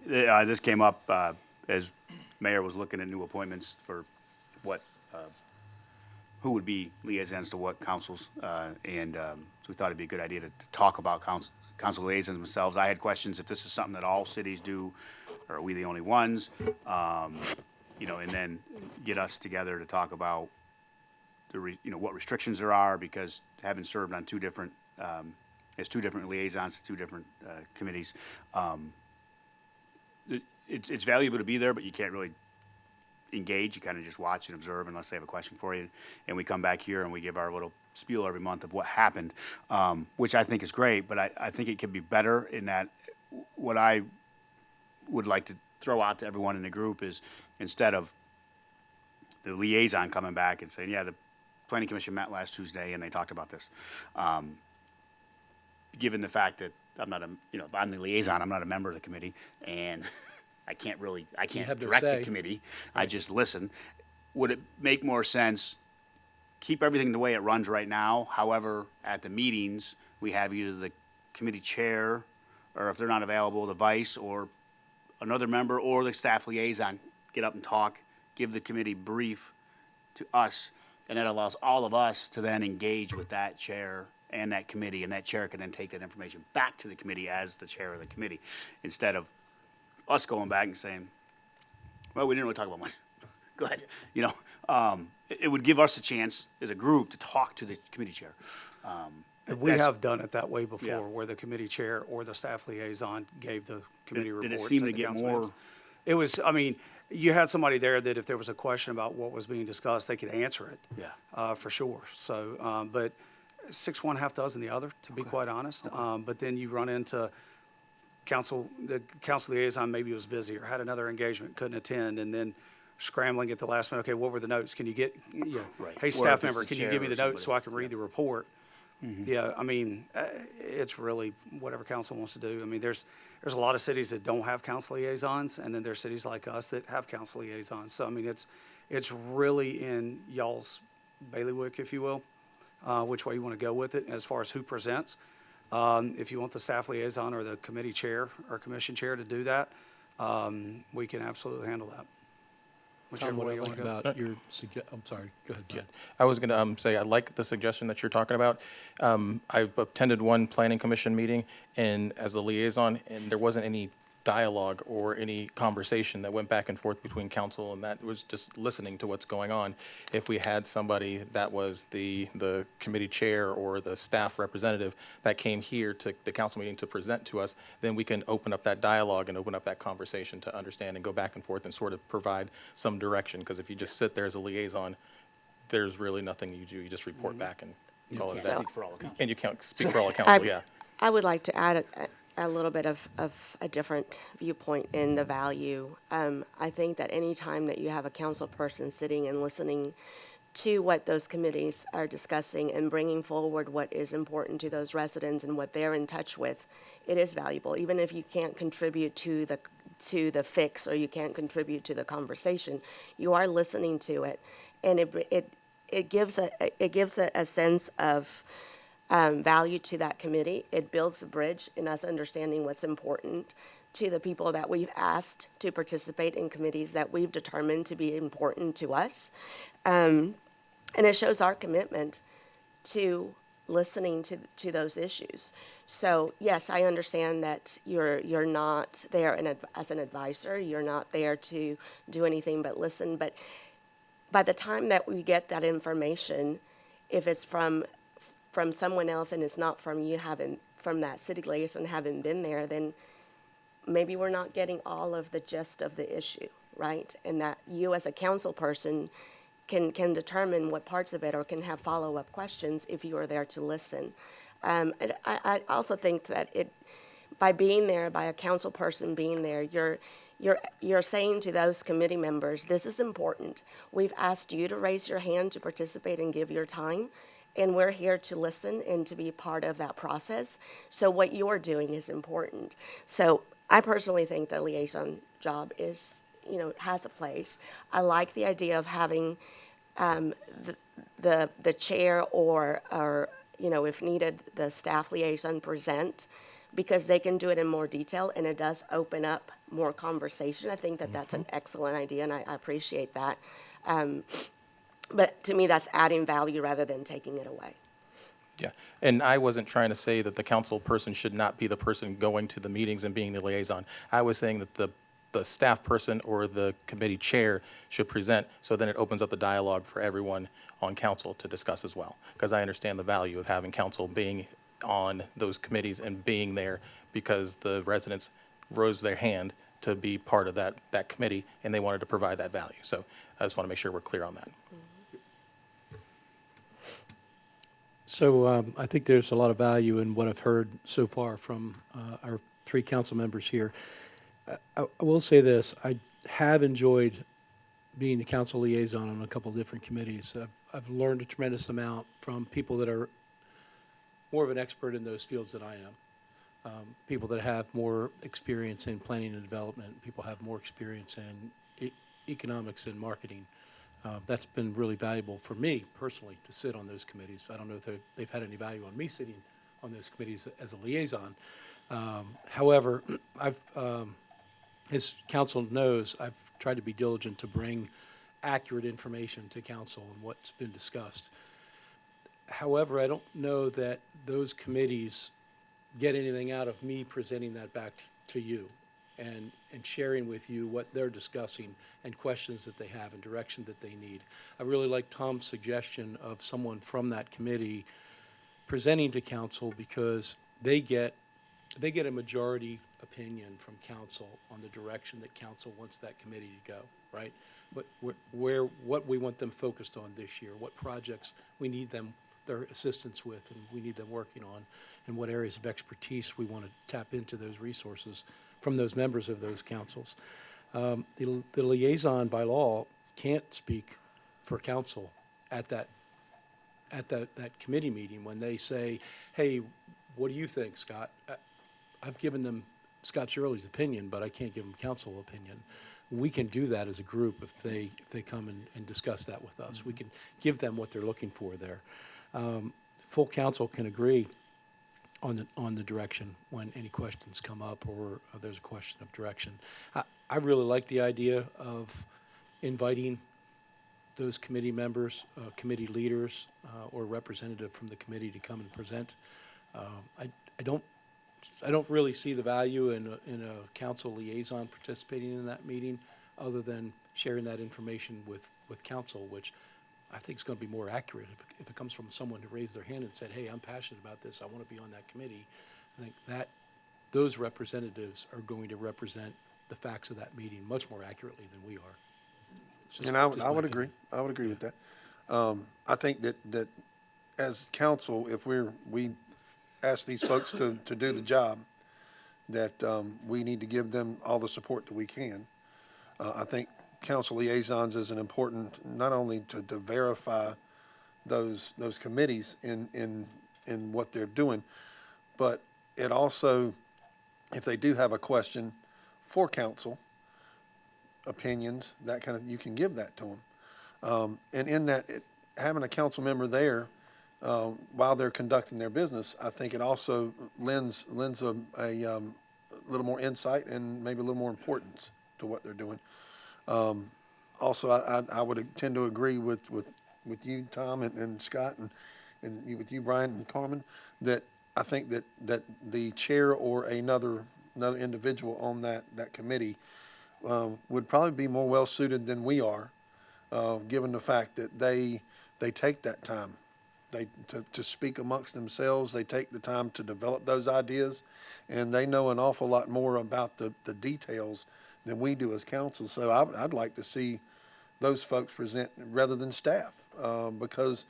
Speaker 14: This came up as mayor was looking at new appointments for who would be liaisons to what councils, and so we thought it'd be a good idea to talk about council liaisons themselves. I had questions if this is something that all cities do, or are we the only ones? And then get us together to talk about what restrictions there are, because having served on two different liaisons to two different committees, it's valuable to be there, but you can't really engage. You kind of just watch and observe unless they have a question for you. And we come back here and we give our little spiel every month of what happened, which I think is great, but I think it could be better in that what I would like to throw out to everyone in the group is, instead of the liaison coming back and saying, yeah, the planning commission met last Tuesday and they talked about this. Given the fact that I'm the liaison, I'm not a member of the committee, and I can't
Speaker 3: have no
Speaker 14: direct the
Speaker 3: say.
Speaker 14: committee. I just listen. Would it make more sense, keep everything the way it runs right now? However, at the meetings, we have either the committee chair, or if they're not available, the vice, or another member, or the staff liaison get up and talk, give the committee brief to us, and that allows all of us to then engage with that chair and that committee, and that chair can then take that information back to the committee as the chair of the committee, instead of us going back and saying, well, we didn't really talk about much. Go ahead. It would give us a chance as a group to talk to the committee chair.
Speaker 15: We have done it that way before,
Speaker 14: Yeah.
Speaker 15: where the committee chair or the staff liaison gave the committee reports.
Speaker 14: Did it seem
Speaker 15: and
Speaker 14: to
Speaker 15: the
Speaker 14: get
Speaker 15: council
Speaker 14: more?
Speaker 15: members. It was, you had somebody there that if there was a question about what was being discussed, they could answer it.
Speaker 14: Yeah.
Speaker 15: For sure. So, but 6 one, half dozen the other, to be quite honest. But then you run into the council liaison maybe was busy or had another engagement, couldn't attend, and then scrambling at the last minute, okay, what were the notes? Can you get,
Speaker 14: Right. Or
Speaker 15: hey,
Speaker 14: if
Speaker 15: staff
Speaker 14: it's
Speaker 15: member,
Speaker 14: the
Speaker 15: can you
Speaker 14: chair
Speaker 15: give me
Speaker 14: or
Speaker 15: the notes so I
Speaker 14: somebody.
Speaker 15: can read the report? Yeah, I mean, it's really whatever council wants to do. I mean, there's a lot of cities that don't have council liaisons, and then there's cities like us that have council liaisons. So, I mean, it's really in y'all's bailiwick, if you will, which way you want to go with it as far as who presents. If you want the staff liaison or the committee chair or commission chair to do that, we can absolutely handle that.
Speaker 3: Tom,
Speaker 15: Whichever
Speaker 3: what
Speaker 15: way
Speaker 3: I
Speaker 15: you want
Speaker 3: like
Speaker 15: to go.
Speaker 3: about your I'm sorry, go ahead, Tom.
Speaker 2: I was going to say, I like the suggestion that you're talking about. I've attended one planning commission meeting and as a liaison, and there wasn't any dialogue or any conversation that went back and forth between council, and that was just listening to what's going on. If we had somebody that was the committee chair or the staff representative that came here to the council meeting to present to us, then we can open up that dialogue and open up that conversation to understand and go back and forth and sort of provide some direction. Because if you just sit there as a liaison, there's really nothing you do. You just report back and call it a day.
Speaker 10: Speak
Speaker 14: for all council.
Speaker 2: And you can't speak for all the council, yeah.
Speaker 10: I would like to add a little bit of a different viewpoint in the value. I think that any time that you have a council person sitting and listening to what those committees are discussing and bringing forward what is important to those residents and what they're in touch with, it is valuable. Even if you can't contribute to the fix or you can't contribute to the conversation, you are listening to it, and it gives a sense of value to that committee. It builds a bridge in us understanding what's important to the people that we've asked to participate in committees that we've determined to be important to us. And it shows our commitment to listening to those issues. So yes, I understand that you're not there as an advisor. You're not there to do anything but listen. But by the time that we get that information, if it's from someone else and it's not from you from that city liaison having been there, then maybe we're not getting all of the gist of the issue, right? And that you as a council person can determine what parts of it or can have follow-up questions if you are there to listen. I also think that by being there, by a council person being there, you're saying to those committee members, this is important. We've asked you to raise your hand to participate and give your time, and we're here to listen and to be part of that process. So what you're doing is important. So I personally think the liaison job has a place. I like the idea of having the chair or if needed, the staff liaison present, because they can do it in more detail and it does open up more conversation. I think that that's an excellent idea, and I appreciate that. But to me, that's adding value rather than taking it away.
Speaker 2: Yeah, and I wasn't trying to say that the council person should not be the person going to the meetings and being the liaison. I was saying that the staff person or the committee chair should present, so then it opens up the dialogue for everyone on council to discuss as well. Because I understand the value of having council being on those committees and being there, because the residents rose their hand to be part of that committee, and they wanted to provide that value. So I just want to make sure we're clear on that.
Speaker 3: So I think there's a lot of value in what I've heard so far from our three council members here. I will say this, I have enjoyed being the council liaison on a couple of different committees. I've learned a tremendous amount from people that are more of an expert in those fields than I am. People that have more experience in planning and development, people have more experience in economics and marketing. That's been really valuable for me personally to sit on those committees. I don't know if they've had any value on me sitting on those committees as a liaison. However, as council knows, I've tried to be diligent to bring accurate information to council and what's been discussed. However, I don't know that those committees get anything out of me presenting that back to you and sharing with you what they're discussing and questions that they have and direction that they need. I really like Tom's suggestion of someone from that committee presenting to council, because they get a majority opinion from council on the direction that council wants that committee to go, right? What we want them focused on this year, what projects we need their assistance with and we need them working on, and what areas of expertise we want to tap into those resources from those members of those councils. The liaison by law can't speak for council at that at that committee meeting, when they say, hey, what do you think, Scott? I've given them Scott Shirley's opinion, but I can't give them council opinion. We can do that as a group if they come and discuss that with us. We can give them what they're looking for there. Full council can agree on the direction when any questions come up or there's a question of direction. I really like the idea of inviting those committee members, committee leaders, or representative from the committee to come and present. I don't really see the value in a council liaison participating in that meeting, other than sharing that information with council, which I think is going to be more accurate if it comes from someone who raised their hand and said, hey, I'm passionate about this, I want to be on that committee. I think that those representatives are going to represent the facts of that meeting much more accurately than we are.
Speaker 1: And I would agree. I would agree with that. I think that as council, if we ask these folks to do the job, that we need to give them all the support that we can. I think council liaisons is an important, not only to verify those committees in what they're doing, but it also, if they do have a question for council, opinions, that kind of, you can give that to them. And in that, having a council member there while they're conducting their business, I think it also lends a little more insight and maybe a little more importance to what they're doing. Also, I would tend to agree with you, Tom, and Scott, and with you, Brian, and Carmen, that I think that the chair or another individual on that committee would probably be more well-suited than we are, given the fact that they take that time to speak amongst themselves. They take the time to develop those ideas, and they know an awful lot more about the details than we do as council. So I'd like to see those folks present rather than staff, because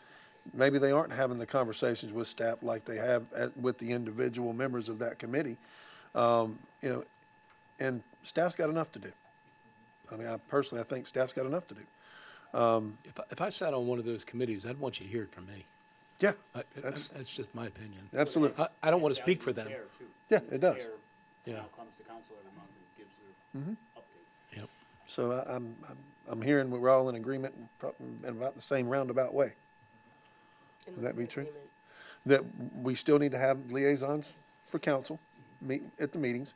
Speaker 1: maybe they aren't having the conversations with staff like they have with the individual members of that committee. And staff's got enough to do. I mean, I think staff's got enough to do.
Speaker 3: If I sat on one of those committees, I'd want you to hear it from me.
Speaker 1: Yeah,
Speaker 3: that's just my opinion.
Speaker 1: Absolutely.
Speaker 3: I don't want to speak for them.
Speaker 1: Yeah, it does.
Speaker 3: Yeah.
Speaker 14: Comes to council every month and gives their update.
Speaker 3: Yep.
Speaker 1: So I'm hearing we're all in agreement in about the same roundabout way. Would that be true? That we still need to have liaisons for council, meet at the meetings,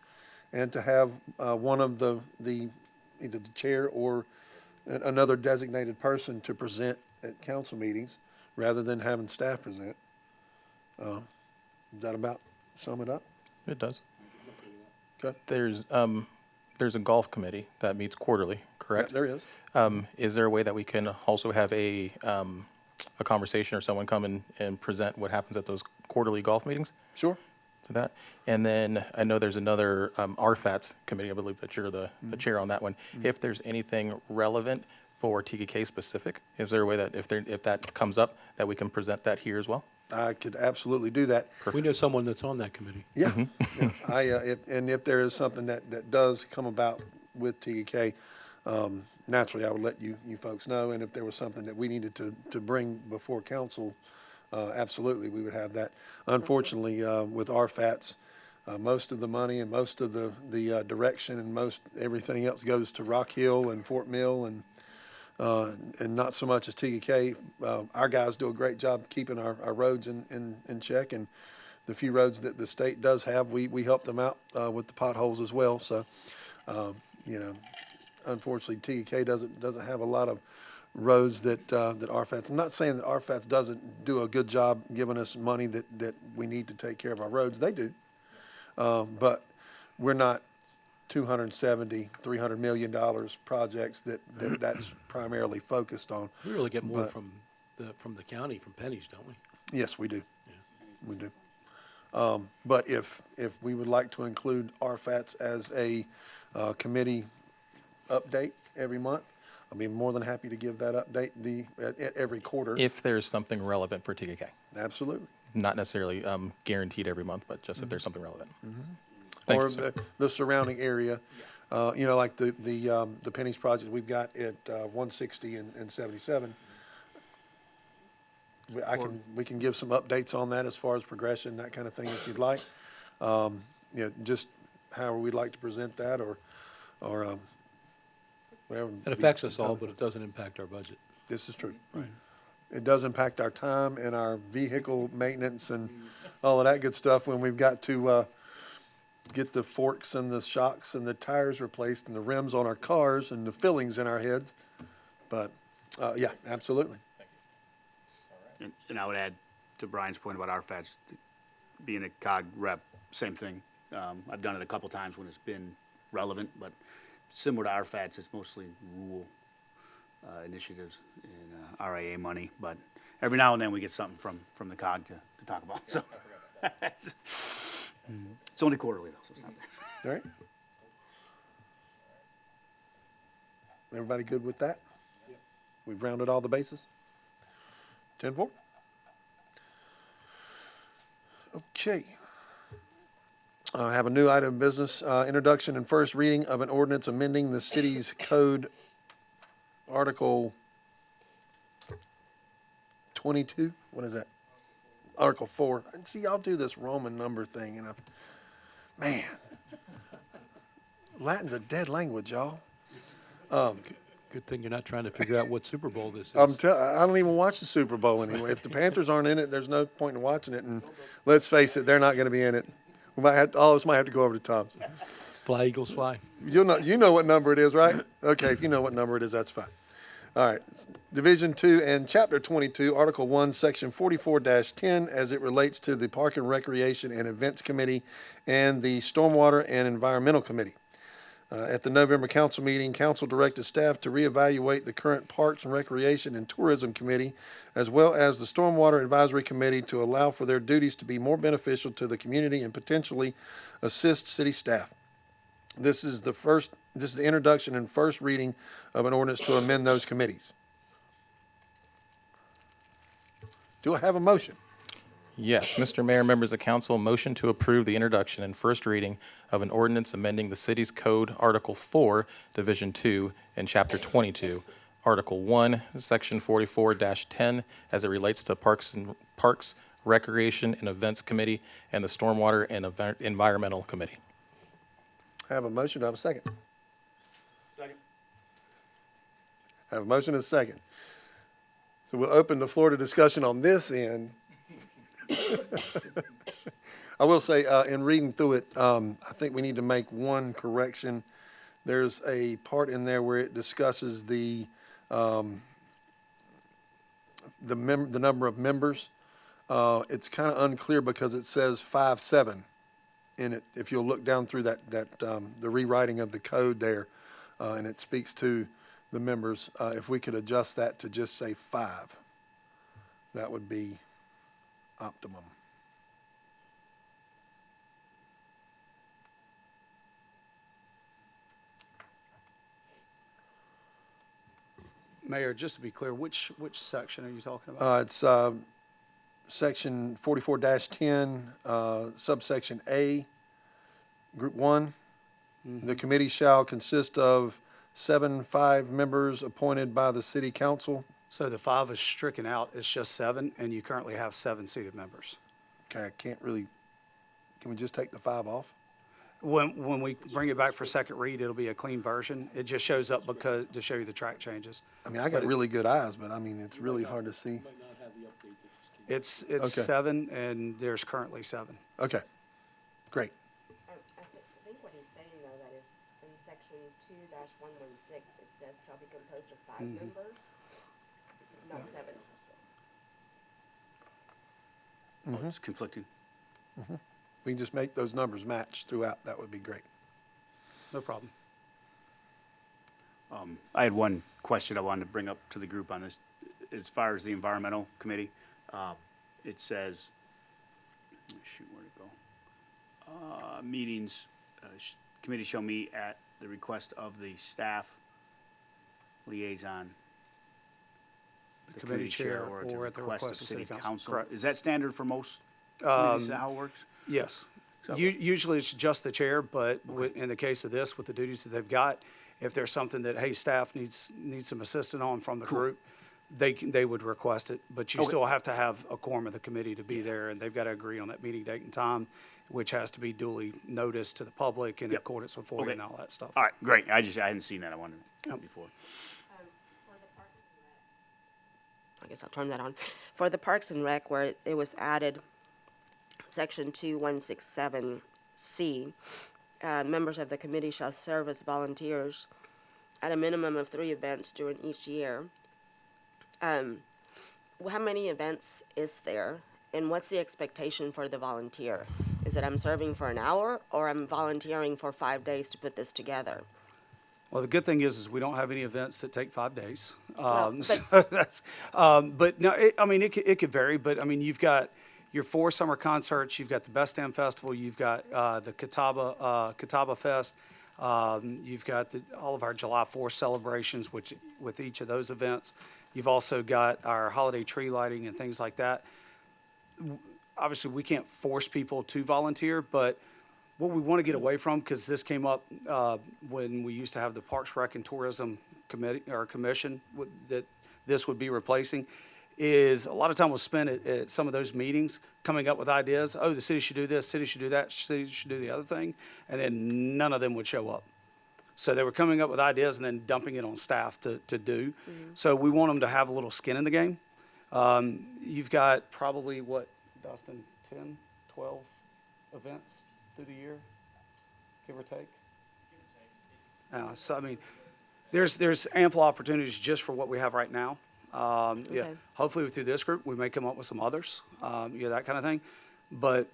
Speaker 1: and to have one of the either the chair or another designated person to present at council meetings, rather than having staff present. Does that about sum it up?
Speaker 2: It does.
Speaker 1: Okay.
Speaker 2: There's a golf committee that meets quarterly, correct?
Speaker 1: Yeah, there is.
Speaker 2: Is there a way that we can also have a conversation or someone come and present what happens at those quarterly golf meetings?
Speaker 1: Sure.
Speaker 2: To that. And then I know there's another RFATS committee, I believe that you're the chair on that one. If there's anything relevant for TKK specific, is there a way that if that comes up, that we can present that here as well?
Speaker 1: I could absolutely do that.
Speaker 3: We know someone that's on that committee.
Speaker 1: Yeah. Yeah. If there is something that does come about with TEK, naturally I would let you folks know. And if there was something that we needed to bring before council, absolutely we would have that. Unfortunately, with RFATS, most of the money and most of the direction and most everything else goes to Rock Hill and Fort Mill and not so much as TEK. Our guys do a great job keeping our roads in check, and the few roads that the state does have, we help them out with the potholes as well. So, unfortunately, TEK doesn't have a lot of roads that RFATS. I'm not saying that RFATS doesn't do a good job giving us money that we need to take care of our roads. They do, but we're not $270, $300 million projects that's primarily focused on.
Speaker 3: We really get more from the county, from pennies, don't we?
Speaker 1: Yes, we do. Yeah. We do. But if we would like to include RFATS as a committee update every month, I'll be more than happy to give that update every quarter.
Speaker 2: If there's something relevant for TKK.
Speaker 1: Absolutely.
Speaker 2: Not necessarily guaranteed every month, but just if there's something relevant.
Speaker 1: Or the surrounding area, like the Pennies project we've got at 160 and 77. we can give some updates on that as far as progression, that kind of thing, if you'd like. Just however we'd like to present that, or whatever.
Speaker 16: It affects us all, but it doesn't impact our budget.
Speaker 1: This is true. Right. It does impact our time and our vehicle maintenance and all of that good stuff when we've got to get the forks and the shocks and the tires replaced and the rims on our cars and the fillings in our heads. But, yeah, absolutely.
Speaker 14: And I would add to Brian's point about RFADs, being a COG rep, same thing. I've done it a couple times when it's been relevant, but similar to RFADs, it's mostly rural initiatives and RIA money. But every now and then we get something from the COG to talk about. So it's only quarterly though, so it's not bad.
Speaker 1: All right. Everybody good with that? Yep. We've rounded all the bases? 10-4? Okay. I have a new item of business, introduction and first reading of an ordinance amending the city's code, Article 22. What is that? Article 4. And see, I'll do this Roman number thing, and man, Latin's a dead language, y'all.
Speaker 16: Good thing you're not trying to figure out what Super Bowl this is.
Speaker 1: I don't even watch the Super Bowl anyway. If the Panthers aren't in it, there's no point in watching it. And let's face it, they're not going to be in it. We might have all of us might have to go over to Tom's.
Speaker 16: Fly, Eagles, fly.
Speaker 1: You know what number it is, right? Okay, if you know what number it is, that's fine. All right. Division 2 and Chapter 22, Article 1, Section 44-10, as it relates to the Park and Recreation and Events Committee and the Stormwater and Environmental Committee. At the November council meeting, council directed staff to reevaluate the current Parks and Recreation and Tourism Committee, as well as the Stormwater Advisory Committee, to allow for their duties to be more beneficial to the community and potentially assist city staff. This is the introduction and first reading of an ordinance to amend those committees. Do I have a motion?
Speaker 2: Yes, Mr. Mayor, members of council, motion to approve the introduction and first reading of an ordinance amending the city's code, Article 4, Division 2, and Chapter 22, Article 1, Section 44-10, as it relates to Parks, Recreation, and Events Committee and the Stormwater and Environmental Committee.
Speaker 1: I have a motion. Do I have a second? Second. I have a motion and a second. So we'll open the floor to discussion on this end. I will say, in reading through it, I think we need to make one correction. There's a part in there where it discusses the number of members. It's kind of unclear because it says 5-7 in it. If you'll look down through the rewriting of the code there, and it speaks to the members. If we could adjust that to just say 5, that would be optimum.
Speaker 15: Mayor, just to be clear, which section are you talking about?
Speaker 1: It's section 44-10, subsection A, group 1.
Speaker 15: Mm-hmm.
Speaker 1: The committee shall consist of 5 members appointed by the city council.
Speaker 15: So the 5 is stricken out, it's just 7, and you currently have 7 seated members.
Speaker 1: Okay, can we just take the 5 off?
Speaker 15: When we bring it back for second read, it'll be a clean version. It just shows up to show you the track changes.
Speaker 1: I mean, I got really good eyes, but I mean, it's really hard to see.
Speaker 15: It's
Speaker 1: Okay.
Speaker 15: 7, and there's currently 7.
Speaker 1: Okay, great.
Speaker 10: I think what he's saying, though, that is in section 2-116, it says shall be composed of 5 members, not 7.
Speaker 14: Oh, it's conflicting.
Speaker 1: We can just make those numbers match throughout. That would be great.
Speaker 15: No problem.
Speaker 14: I had one question I wanted to bring up to the group on this. As far as the environmental committee, it says, shoot, where'd it go? Meetings, committee shall meet at the request of the staff liaison,
Speaker 15: The committee chair
Speaker 14: or
Speaker 15: or
Speaker 14: at the request of city council.
Speaker 15: Correct.
Speaker 14: Is that standard for most committees? Is that how it works?
Speaker 15: Yes.
Speaker 14: So-
Speaker 15: Usually it's just the chair, but in the case of this, with the duties that they've got, if there's something that, hey, staff needs some assistance on from the group, they would request it, but you
Speaker 1: Okay.
Speaker 15: still have to have a quorum of the committee to be there, and they've got to agree on that meeting date and time, which has to be duly noticed to the public in
Speaker 14: Yep.
Speaker 15: accordance with FOIA
Speaker 14: Okay.
Speaker 15: and all that stuff.
Speaker 14: All right, great. I hadn't seen that. I wanted
Speaker 15: Yep.
Speaker 14: before.
Speaker 10: I guess I'll turn that on. For the Parks and Rec, where it was added, section 2167C, members of the committee shall serve as volunteers at a minimum of 3 events during each year. How many events is there, and what's the expectation for the volunteer? Is it I'm serving for an hour, or I'm volunteering for 5 days to put this together?
Speaker 15: Well, the good thing is we don't have any events that take 5 days.
Speaker 10: Well,
Speaker 15: So that's, but no, it could vary, but I mean, you've got your 4 summer concerts, you've got the Best Damn Festival, you've got, the Catawba Fest, you've got all of our July 4th celebrations, which, with each of those events. You've also got our holiday tree lighting and things like that. Obviously, we can't force people to volunteer, but what we want to get away from, because this came up when we used to have the Parks, Rec, and Tourism Committee or Commission that this would be replacing, is a lot of time was spent at some of those meetings coming up with ideas. Oh, the city should do this, city should do that, city should do the other thing, and then none of them would show up. So they were coming up with ideas and then dumping it on staff to do. So we want them to have a little skin in the game. You've got probably, what, Dustin, 10, 12 events through the year, give or take? So, I mean, there's ample opportunities just for what we have right now. Yeah,
Speaker 10: Okay.
Speaker 15: hopefully through this group, we may come up with some others, that kind of thing. But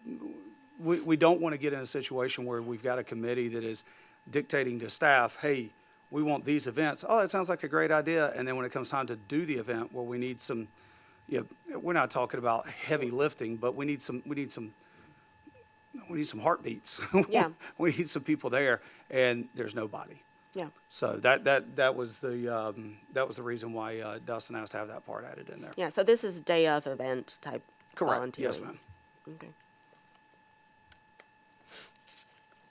Speaker 15: we don't want to get in a situation where we've got a committee that is dictating to staff, hey, we want these events. Oh, that sounds like a great idea. And then when it comes time to do the event, well, we need some, we're not talking about heavy lifting, but we need some heartbeats.
Speaker 10: Yeah.
Speaker 15: We need some people there, and there's nobody.
Speaker 10: Yeah.
Speaker 15: So that was the reason why Dustin asked to have that part added in there.
Speaker 10: Yeah, so this is day of event type
Speaker 15: Correct.
Speaker 10: volunteering?
Speaker 15: Yes, ma'am.
Speaker 10: Okay.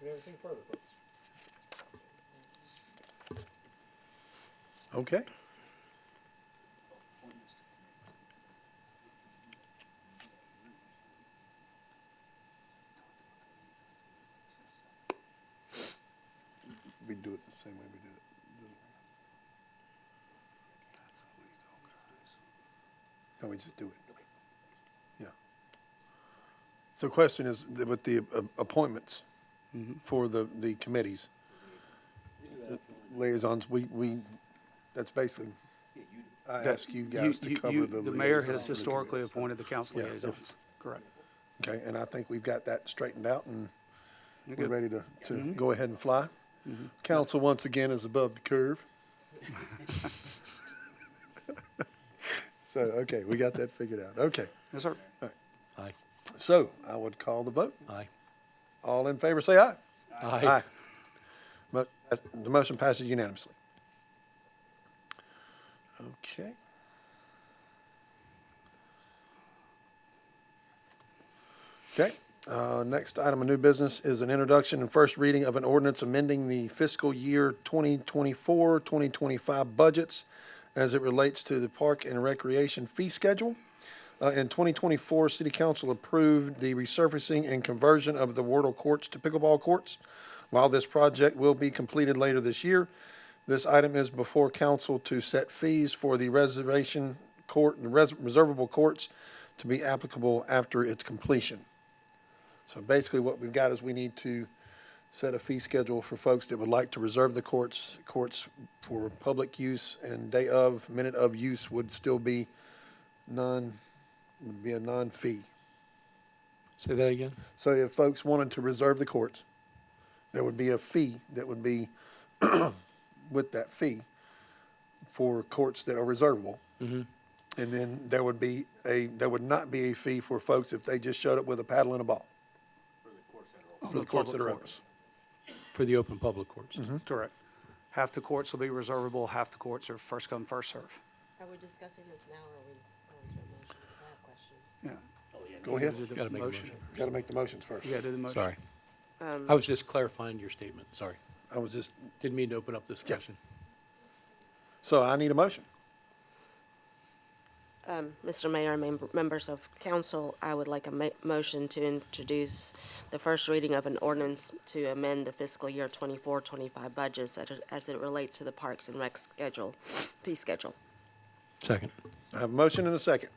Speaker 1: Anything further, folks? Okay. We do it the same way we did it. No, we just do it. Yeah. So question is, with the appointments for the committees, liaisons, that's basically, I ask you guys to cover the liaisons.
Speaker 15: The mayor has
Speaker 1: for the
Speaker 15: historically
Speaker 1: committees.
Speaker 15: appointed the council
Speaker 1: Yeah,
Speaker 15: liaisons. Correct.
Speaker 1: Okay, and I think we've got that straightened out, and
Speaker 15: You're
Speaker 1: we're
Speaker 15: good.
Speaker 1: ready to go ahead and fly. Council, once again, is above the curve. So, okay, we got that figured out. Okay.
Speaker 15: Yes, sir.
Speaker 16: Aye.
Speaker 1: So I would call the vote.
Speaker 16: Aye.
Speaker 1: All in favor, say aye.
Speaker 16: Aye.
Speaker 1: The motion passes unanimously. Okay. Okay, next item of new business is an introduction and first reading of an ordinance amending the fiscal year 2024, 2025 budgets as it relates to the park and recreation fee schedule. In 2024, City Council approved the resurfacing and conversion of the Wardle courts to pickleball courts. While this project will be completed later this year, this item is before council to set fees for the reservation court, reservable courts to be applicable after its completion. So basically what we've got is we need to set a fee schedule for folks that would like to reserve the courts for public use, and day of, minute of use would still be a non-fee.
Speaker 16: Say that again?
Speaker 1: So if folks wanted to reserve the courts, there would be a fee that would be with that fee for courts that are reservable.
Speaker 16: Mm-hmm.
Speaker 1: And then there would not be a fee for folks if they just showed up with a paddle and a ball. For the courts that are open.
Speaker 16: For the open public courts.
Speaker 15: Correct. Half the courts will be reservable, half the courts are first come, first serve.
Speaker 10: Are we discussing this now, or are we going to a motion? Because I have questions.
Speaker 15: Yeah.
Speaker 1: Go ahead.
Speaker 15: Do the
Speaker 16: Gotta make a
Speaker 15: motion.
Speaker 16: motion.
Speaker 1: Got to make the motions first.
Speaker 15: You gotta do the motion.
Speaker 16: Sorry.
Speaker 10: Um,
Speaker 16: I was just clarifying your statement. Sorry.
Speaker 1: I was just,
Speaker 16: Didn't mean to open up discussion.
Speaker 1: so I need a motion.
Speaker 10: Mr. Mayor, members of council, I would like a motion to introduce the first reading of an ordinance to amend the fiscal year 24-25 budgets as it relates to the Parks and Rec fee schedule.
Speaker 16: Second.
Speaker 1: I have a motion and a second.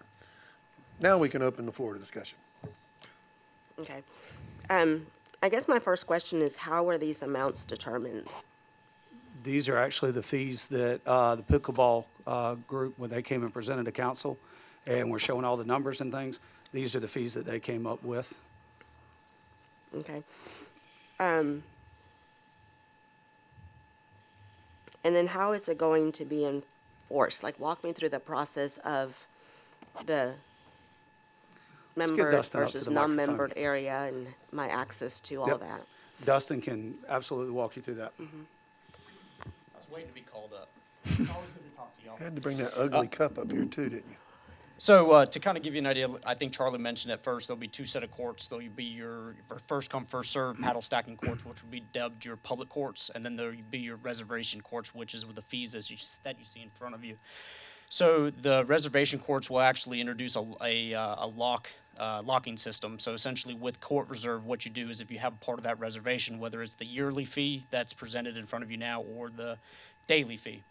Speaker 1: Now we can open the floor to discussion.
Speaker 10: Okay. I guess my first question is, how were these amounts determined?
Speaker 15: These are actually the fees that the pickleball group, when they came and presented to council, and we're showing all the numbers and things, these are the fees that they came up with.
Speaker 10: Okay. And then how is it going to be enforced? Like, walk me through the process of the
Speaker 15: Let's get
Speaker 10: member
Speaker 15: Dustin up to
Speaker 10: versus
Speaker 15: the microphone.
Speaker 10: non-membered area and my access to all
Speaker 15: Yep.
Speaker 10: that.
Speaker 15: Dustin can absolutely walk you through that.
Speaker 11: I was waiting to be called up. Always good to talk to y'all.
Speaker 1: Had to bring that ugly cup up here too, didn't you?
Speaker 11: So to kind of give you an idea, I think Charlie mentioned at first there'll be two set of courts. There'll be your first come, first served paddle stacking courts, which will be dubbed your public courts, and then there'll be your reservation courts, which is with the fees that you see in front of you. So the reservation courts will actually introduce a locking system. So essentially with court reserve, what you do is if you have part of that reservation, whether it's the yearly fee that's presented in front of you now or the daily fee,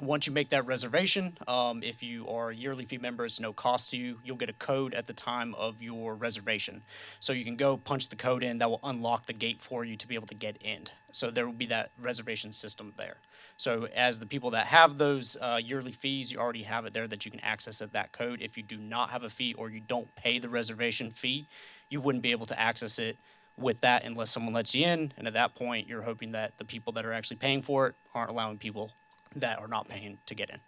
Speaker 11: once you make that reservation, if you are a yearly fee member, it's no cost to you. You'll get a code at the time of your reservation. So you can go punch the code in. That will unlock the gate for you to be able to get in. So there will be that reservation system there. So as the people that have those yearly fees, you already have it there that you can access at that code. If you do not have a fee or you don't pay the reservation fee, you wouldn't be able to access it with that unless someone lets you in. And at that point, you're hoping that the people that are actually paying for it aren't allowing people that are not paying to get in.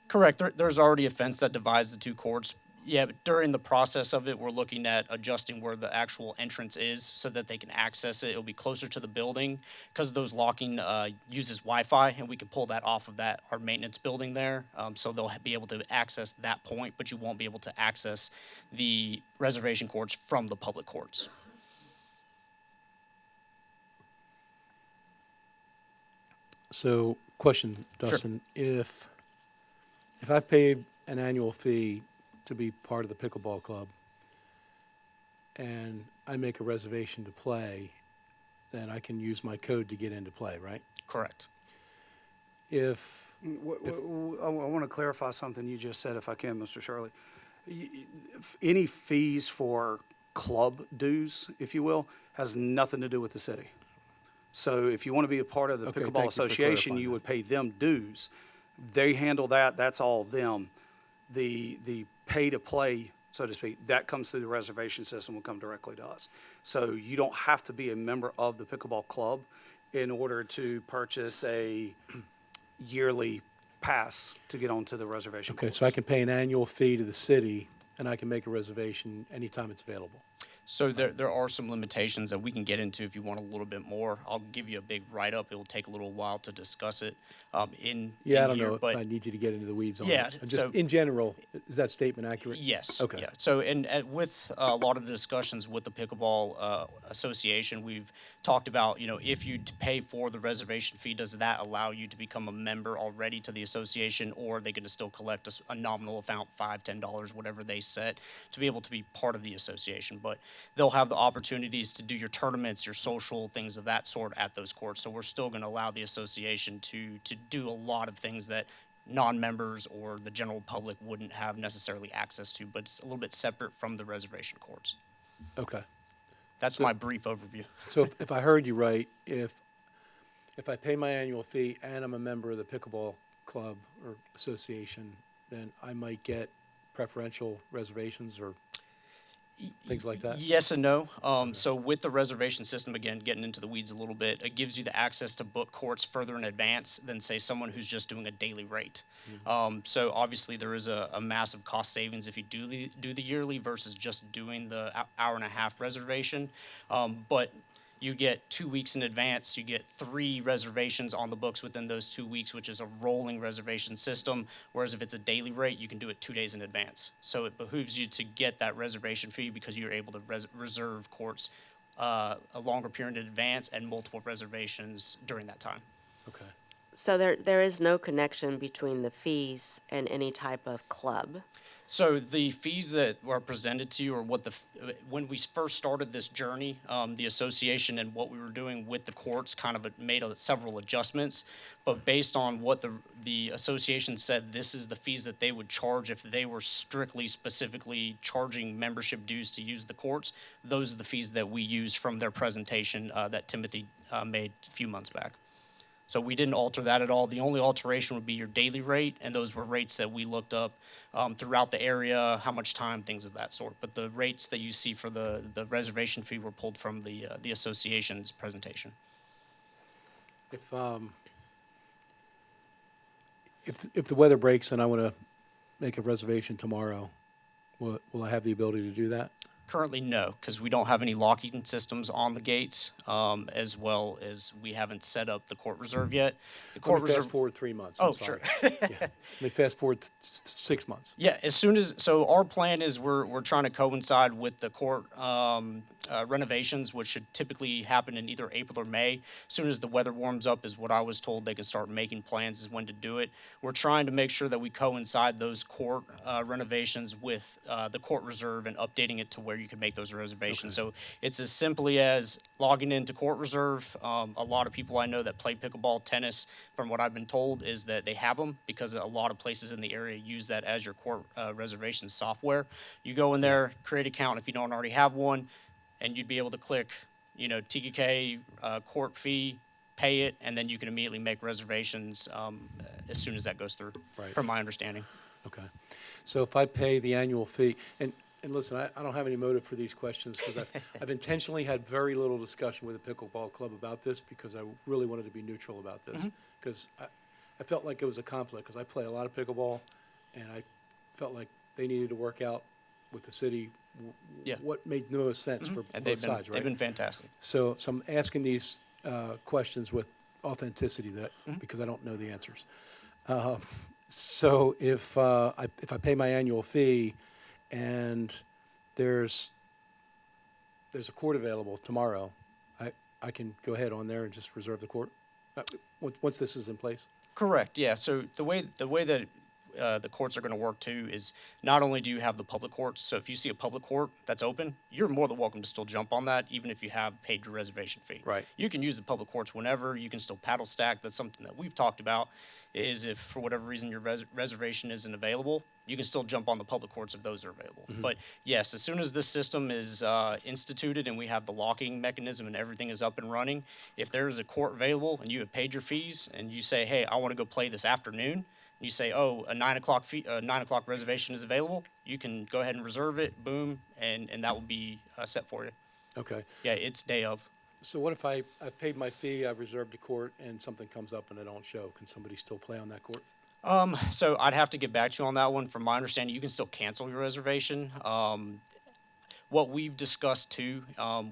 Speaker 11: Correct. There's already a fence that divides the two courts. Yeah, but during the process of it, we're looking at adjusting where the actual entrance is so that they can access it. It'll be closer to the building because those locking uses Wi-Fi, and we can pull that off of our maintenance building there. So they'll be able to access that point, but you won't be able to access the reservation courts from the public courts.
Speaker 16: So, question, Dustin, if I've paid an annual fee to be part of the pickleball club and I make a reservation to play, then I can use my code to get into play, right?
Speaker 11: Correct.
Speaker 15: I want to clarify something you just said, if I can, Mr. Shirley. Any fees for club dues, if you will, has nothing to do with the city. So if you want to be a part of the
Speaker 16: Okay, thank you
Speaker 15: Pickleball
Speaker 16: for
Speaker 15: Association,
Speaker 16: clarifying
Speaker 15: you
Speaker 16: that.
Speaker 15: would pay them dues. They handle that, that's all them. The pay to play, so to speak, that comes through the reservation system, will come directly to us. So you don't have to be a member of the pickleball club in order to purchase a yearly pass to get onto the reservation
Speaker 16: Okay,
Speaker 15: course.
Speaker 16: so I can pay an annual fee to the city and I can make a reservation anytime it's available.
Speaker 11: So there are some limitations that we can get into if you want a little bit more. I'll give you a big write-up. It will take a little while to discuss it in
Speaker 16: Yeah, I don't
Speaker 11: here,
Speaker 16: know
Speaker 11: but
Speaker 16: if I need you to get into the weeds on
Speaker 11: Yeah,
Speaker 16: it. Just
Speaker 11: so-
Speaker 16: in general, is that statement accurate?
Speaker 11: Yes.
Speaker 16: Okay.
Speaker 11: Yeah. So, and with a lot of the discussions with the Pickleball Association, we've talked about, if you pay for the reservation fee, does that allow you to become a member already to the association, or are they going to still collect a nominal amount, $5, $10, whatever they set, to be able to be part of the association? But they'll have the opportunities to do your tournaments, your social things of that sort at those courts. So we're still going to allow the association to do a lot of things that non-members or the general public wouldn't have necessarily access to, but it's a little bit separate from the reservation courts.
Speaker 16: Okay.
Speaker 11: That's my brief overview.
Speaker 16: So if I heard you right, if I pay my annual fee and I'm a member of the pickleball club or association, then I might get preferential reservations or things like that?
Speaker 11: Yes and no. So with the reservation system, again, getting into the weeds a little bit, it gives you the access to book courts further in advance than, say, someone who's just doing a daily rate. So obviously there is a massive cost savings if you do the yearly versus just doing the hour and a half reservation. But you get 2 weeks in advance. You get 3 reservations on the books within those 2 weeks, which is a rolling reservation system. Whereas if it's a daily rate, you can do it 2 days in advance. So it behooves you to get that reservation fee because you're able to reserve courts a longer period in advance and multiple reservations during that time.
Speaker 16: Okay.
Speaker 10: So there is no connection between the fees and any type of club?
Speaker 17: So the fees that were presented to you are what when we first started this journey, the association and what we were doing with the courts kind of made several adjustments. But based on what the association said, this is the fees that they would charge if they were specifically charging membership dues to use the courts. Those are the fees that we use from their presentation that Timothy made a few months back. So we didn't alter that at all. The only alteration would be your daily rate, and those were rates that we looked up throughout the area, how much time, things of that sort. But the rates that you see for the reservation fee were pulled from the association's presentation.
Speaker 16: If the weather breaks and I want to make a reservation tomorrow, will I have the ability to do that?
Speaker 17: Currently, no, because we don't have any locking systems on the gates, as well as we haven't set up the court reserve yet. The court
Speaker 16: Let me fast
Speaker 17: reserve.
Speaker 16: forward 3 months.
Speaker 17: Oh,
Speaker 16: I'm sorry.
Speaker 17: sure.
Speaker 16: Yeah. Let me fast forward 6 months.
Speaker 17: Yeah, as soon as our plan is we're trying to coincide with the court renovations, which should typically happen in either April or May. As soon as the weather warms up, is what I was told they can start making plans is when to do it. We're trying to make sure that we coincide those court renovations with the court reserve and updating it to where you can make those reservations.
Speaker 16: Okay.
Speaker 17: So it's as simply as logging into court reserve. A lot of people I know that play pickleball, tennis, from what I've been told, is that they have them because a lot of places in the area use that as your court reservation software. You go in there, create an account if you don't already have one, and you'd be able to click, TKK, court fee, pay it, and then you can immediately make reservations as soon as that goes through,
Speaker 16: Right.
Speaker 17: from my understanding.
Speaker 16: Okay. So if I pay the annual fee, and listen, I don't have any motive for these questions because I've intentionally had very little discussion with the pickleball club about this because I really wanted to be neutral about this because I felt like it was a conflict because I play a lot of pickleball and I felt like they needed to work out with the city
Speaker 17: Yeah.
Speaker 16: what made the most sense for
Speaker 17: And
Speaker 16: both sides, right?
Speaker 17: they've been fantastic.
Speaker 16: So I'm asking these questions with authenticity because I don't know the answers. So if I pay my annual fee and there's a court available tomorrow, I can go ahead on there and just reserve the court once this is in place?
Speaker 17: Correct. Yeah. So the way that the courts are going to work too is not only do you have the public courts. So if you see a public court that's open, you're more than welcome to still jump on that, even if you have paid your reservation fee.
Speaker 16: Right.
Speaker 17: You can use the public courts whenever. You can still paddle stack. That's something that we've talked about. Is if for whatever reason your reservation isn't available, you can still jump on the public courts if those are available. But yes, as soon as this system is instituted and we have the locking mechanism and everything is up and running, if there is a court available and you have paid your fees and you say, hey, I want to go play this afternoon, you say, oh, a 9 o'clock reservation is available, you can go ahead and reserve it, boom, and that will be set for you.
Speaker 16: Okay.
Speaker 17: Yeah, it's day of.
Speaker 16: So what if I've paid my fee, I've reserved a court, and something comes up and I don't show? Can somebody still play on that court?
Speaker 17: So I'd have to get back to you on that one. From my understanding, you can still cancel your reservation. What we've discussed too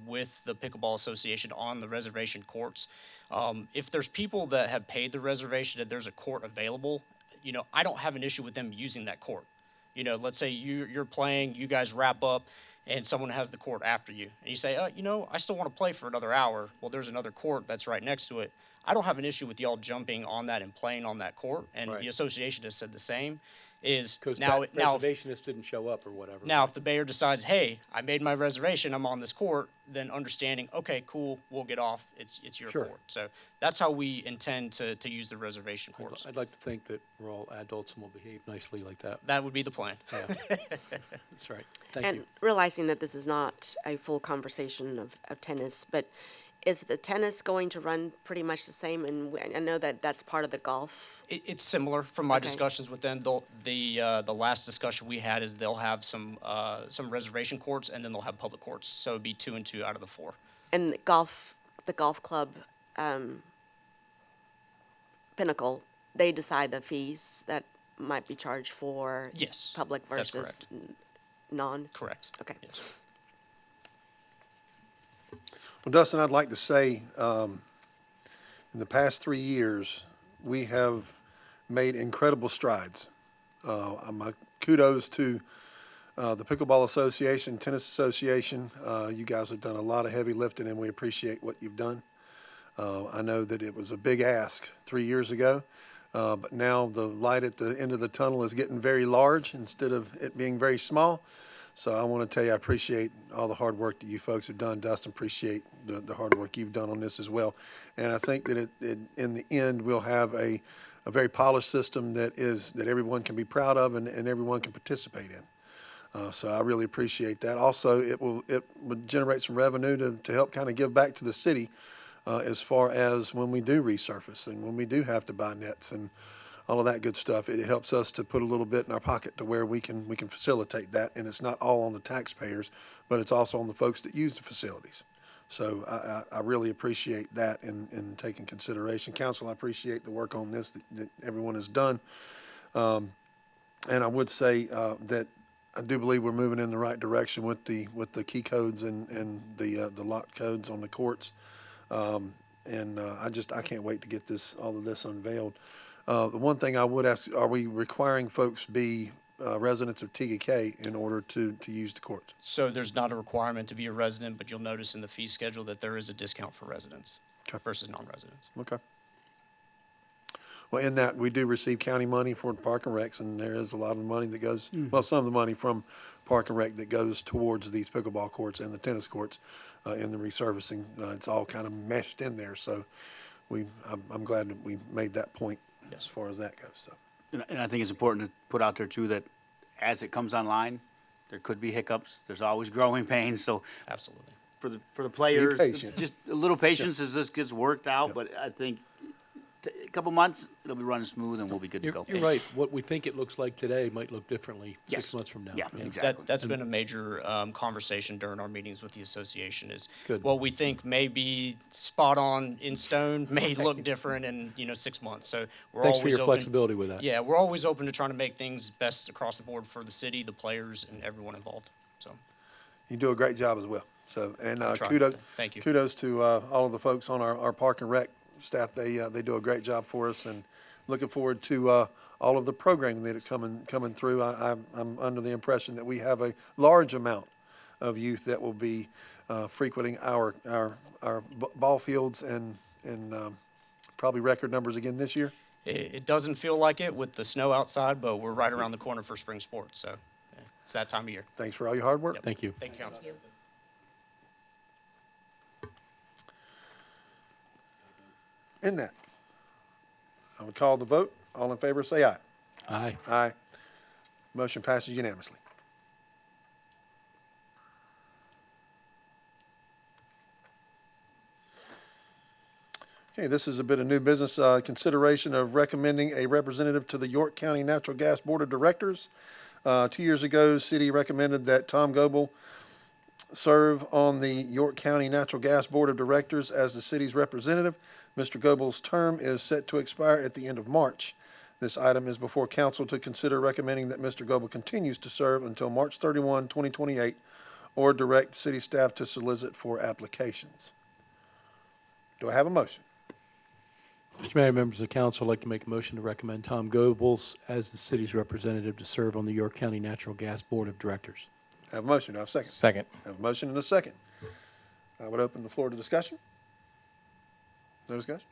Speaker 17: with the Pickleball Association on the reservation courts, if there's people that have paid the reservation and there's a court available, I don't have an issue with them using that court. Let's say you're playing, you guys wrap up, and someone has the court after you, and you say, I still want to play for another hour. Well, there's another court that's right next to it. I don't have an issue with y'all jumping on that and playing on that court, and
Speaker 16: Right.
Speaker 17: the association has said the same. Is
Speaker 16: Because
Speaker 17: now
Speaker 16: that
Speaker 17: now
Speaker 16: reservationist didn't show up or whatever.
Speaker 17: now if the Bayer decides, hey, I made my reservation, I'm on this court, then understanding, okay, cool, we'll get off. It's your
Speaker 16: Sure.
Speaker 17: court. So that's how we intend to use the reservation courts.
Speaker 16: I'd like to think that we're all adults and will behave nicely like that.
Speaker 17: That would be the plan.
Speaker 16: Yeah. That's right. Thank
Speaker 10: And
Speaker 16: you.
Speaker 10: realizing that this is not a full conversation of tennis, but is the tennis going to run pretty much the same? And I know that that's part of the golf.
Speaker 17: It's similar from my
Speaker 10: Okay.
Speaker 17: discussions with them. The last discussion we had is they'll have some reservation courts and then they'll have public courts. So it'd be 2 and 2 out of the 4.
Speaker 10: And the golf club, Pinnacle, they decide the fees that might be charged for
Speaker 17: Yes,
Speaker 10: public
Speaker 17: that's
Speaker 10: versus
Speaker 17: correct.
Speaker 10: non?
Speaker 17: Correct.
Speaker 10: Okay.
Speaker 17: Yes.
Speaker 1: Well, Dustin, I'd like to say, in the past 3 years, we have made incredible strides. My kudos to the Pickleball Association, Tennis Association. You guys have done a lot of heavy lifting, and we appreciate what you've done. I know that it was a big ask 3 years ago, but now the light at the end of the tunnel is getting very large instead of it being very small. So I want to tell you, I appreciate all the hard work that you folks have done. Dustin, appreciate the hard work you've done on this as well. And I think that in the end, we'll have a very polished system that everyone can be proud of and everyone can participate in. So I really appreciate that. Also, it would generate some revenue to help kind of give back to the city as far as when we do resurface and when we do have to buy nets and all of that good stuff. It helps us to put a little bit in our pocket to where we can facilitate that, and it's not all on the taxpayers, but it's also on the folks that use the facilities. So I really appreciate that in taking consideration. Council, I appreciate the work on this that everyone has done. And I would say that I do believe we're moving in the right direction with the key codes and the lock codes on the courts. I can't wait to get all of this unveiled. The one thing I would ask, are we requiring folks be residents of TDK in order to use the courts?
Speaker 17: So there's not a requirement to be a resident, but you'll notice in the fee schedule that there is a discount for residents versus non-residents.
Speaker 1: Okay. Well, in that, we do receive county money for Park and Recs, and there is a lot of money that goes, well, some of the money from Park and Rec that goes towards these pickleball courts and the tennis courts in the resurfacing. It's all kind of meshed in there, so I'm glad that we made that point as far as that goes. So.
Speaker 14: And I think it's important to put out there too that as it comes online, there could be hiccups. There's always growing pains. So
Speaker 17: absolutely,
Speaker 14: for the players,
Speaker 1: patient.
Speaker 14: just a little patience as this gets worked out. But I think a couple months it'll be running smooth and we'll be good to go.
Speaker 16: You're right. What we think it looks like today might look differently
Speaker 14: Yes.
Speaker 16: 6 months from now.
Speaker 14: Yeah, exactly.
Speaker 17: That's been a major conversation during our meetings with the association is
Speaker 16: Good.
Speaker 17: what we think may be spot on in stone may look different in 6 months. So we're
Speaker 16: Thanks for
Speaker 17: always
Speaker 16: your
Speaker 17: open,
Speaker 16: flexibility with that.
Speaker 17: Yeah, we're always open to trying to make things best across the board for the city, the players, and everyone involved. So
Speaker 1: You do a great job as well. So, and
Speaker 17: I'll try.
Speaker 1: kudos,
Speaker 17: Thank you.
Speaker 1: kudos to all of the folks on our Park and Rec staff. They do a great job for us, and looking forward to all of the programming that is coming through. I'm under the impression that we have a large amount of youth that will be frequenting our ball fields and probably record numbers again this year.
Speaker 17: It doesn't feel like it with the snow outside, but we're right around the corner for spring sports. So it's that time of year.
Speaker 1: Thanks for all your hard work.
Speaker 17: Yep.
Speaker 16: Thank you.
Speaker 17: Thank you, Council.
Speaker 1: In that, I would call the vote. All in favor, say aye.
Speaker 16: Aye.
Speaker 1: Aye. Motion passes unanimously. Okay, this is a bit of new business, consideration of recommending a representative to the York County Natural Gas Board of Directors. 2 years ago, city recommended that Tom Goebel serve on the York County Natural Gas Board of Directors as the city's representative. Mr. Goebel's term is set to expire at the end of March. This item is before council to consider recommending that Mr. Goebel continues to serve until March 31, 2028, or direct city staff to solicit for applications. Do I have a motion?
Speaker 16: Mr. Mayor, members of the council, I'd like to make a motion to recommend Tom Goebbels as the city's representative to serve on the York County Natural Gas Board of Directors.
Speaker 1: Have a motion. Do I have a second?
Speaker 2: Second.
Speaker 1: Have a motion and a second. I would open the floor to discussion. No discussion?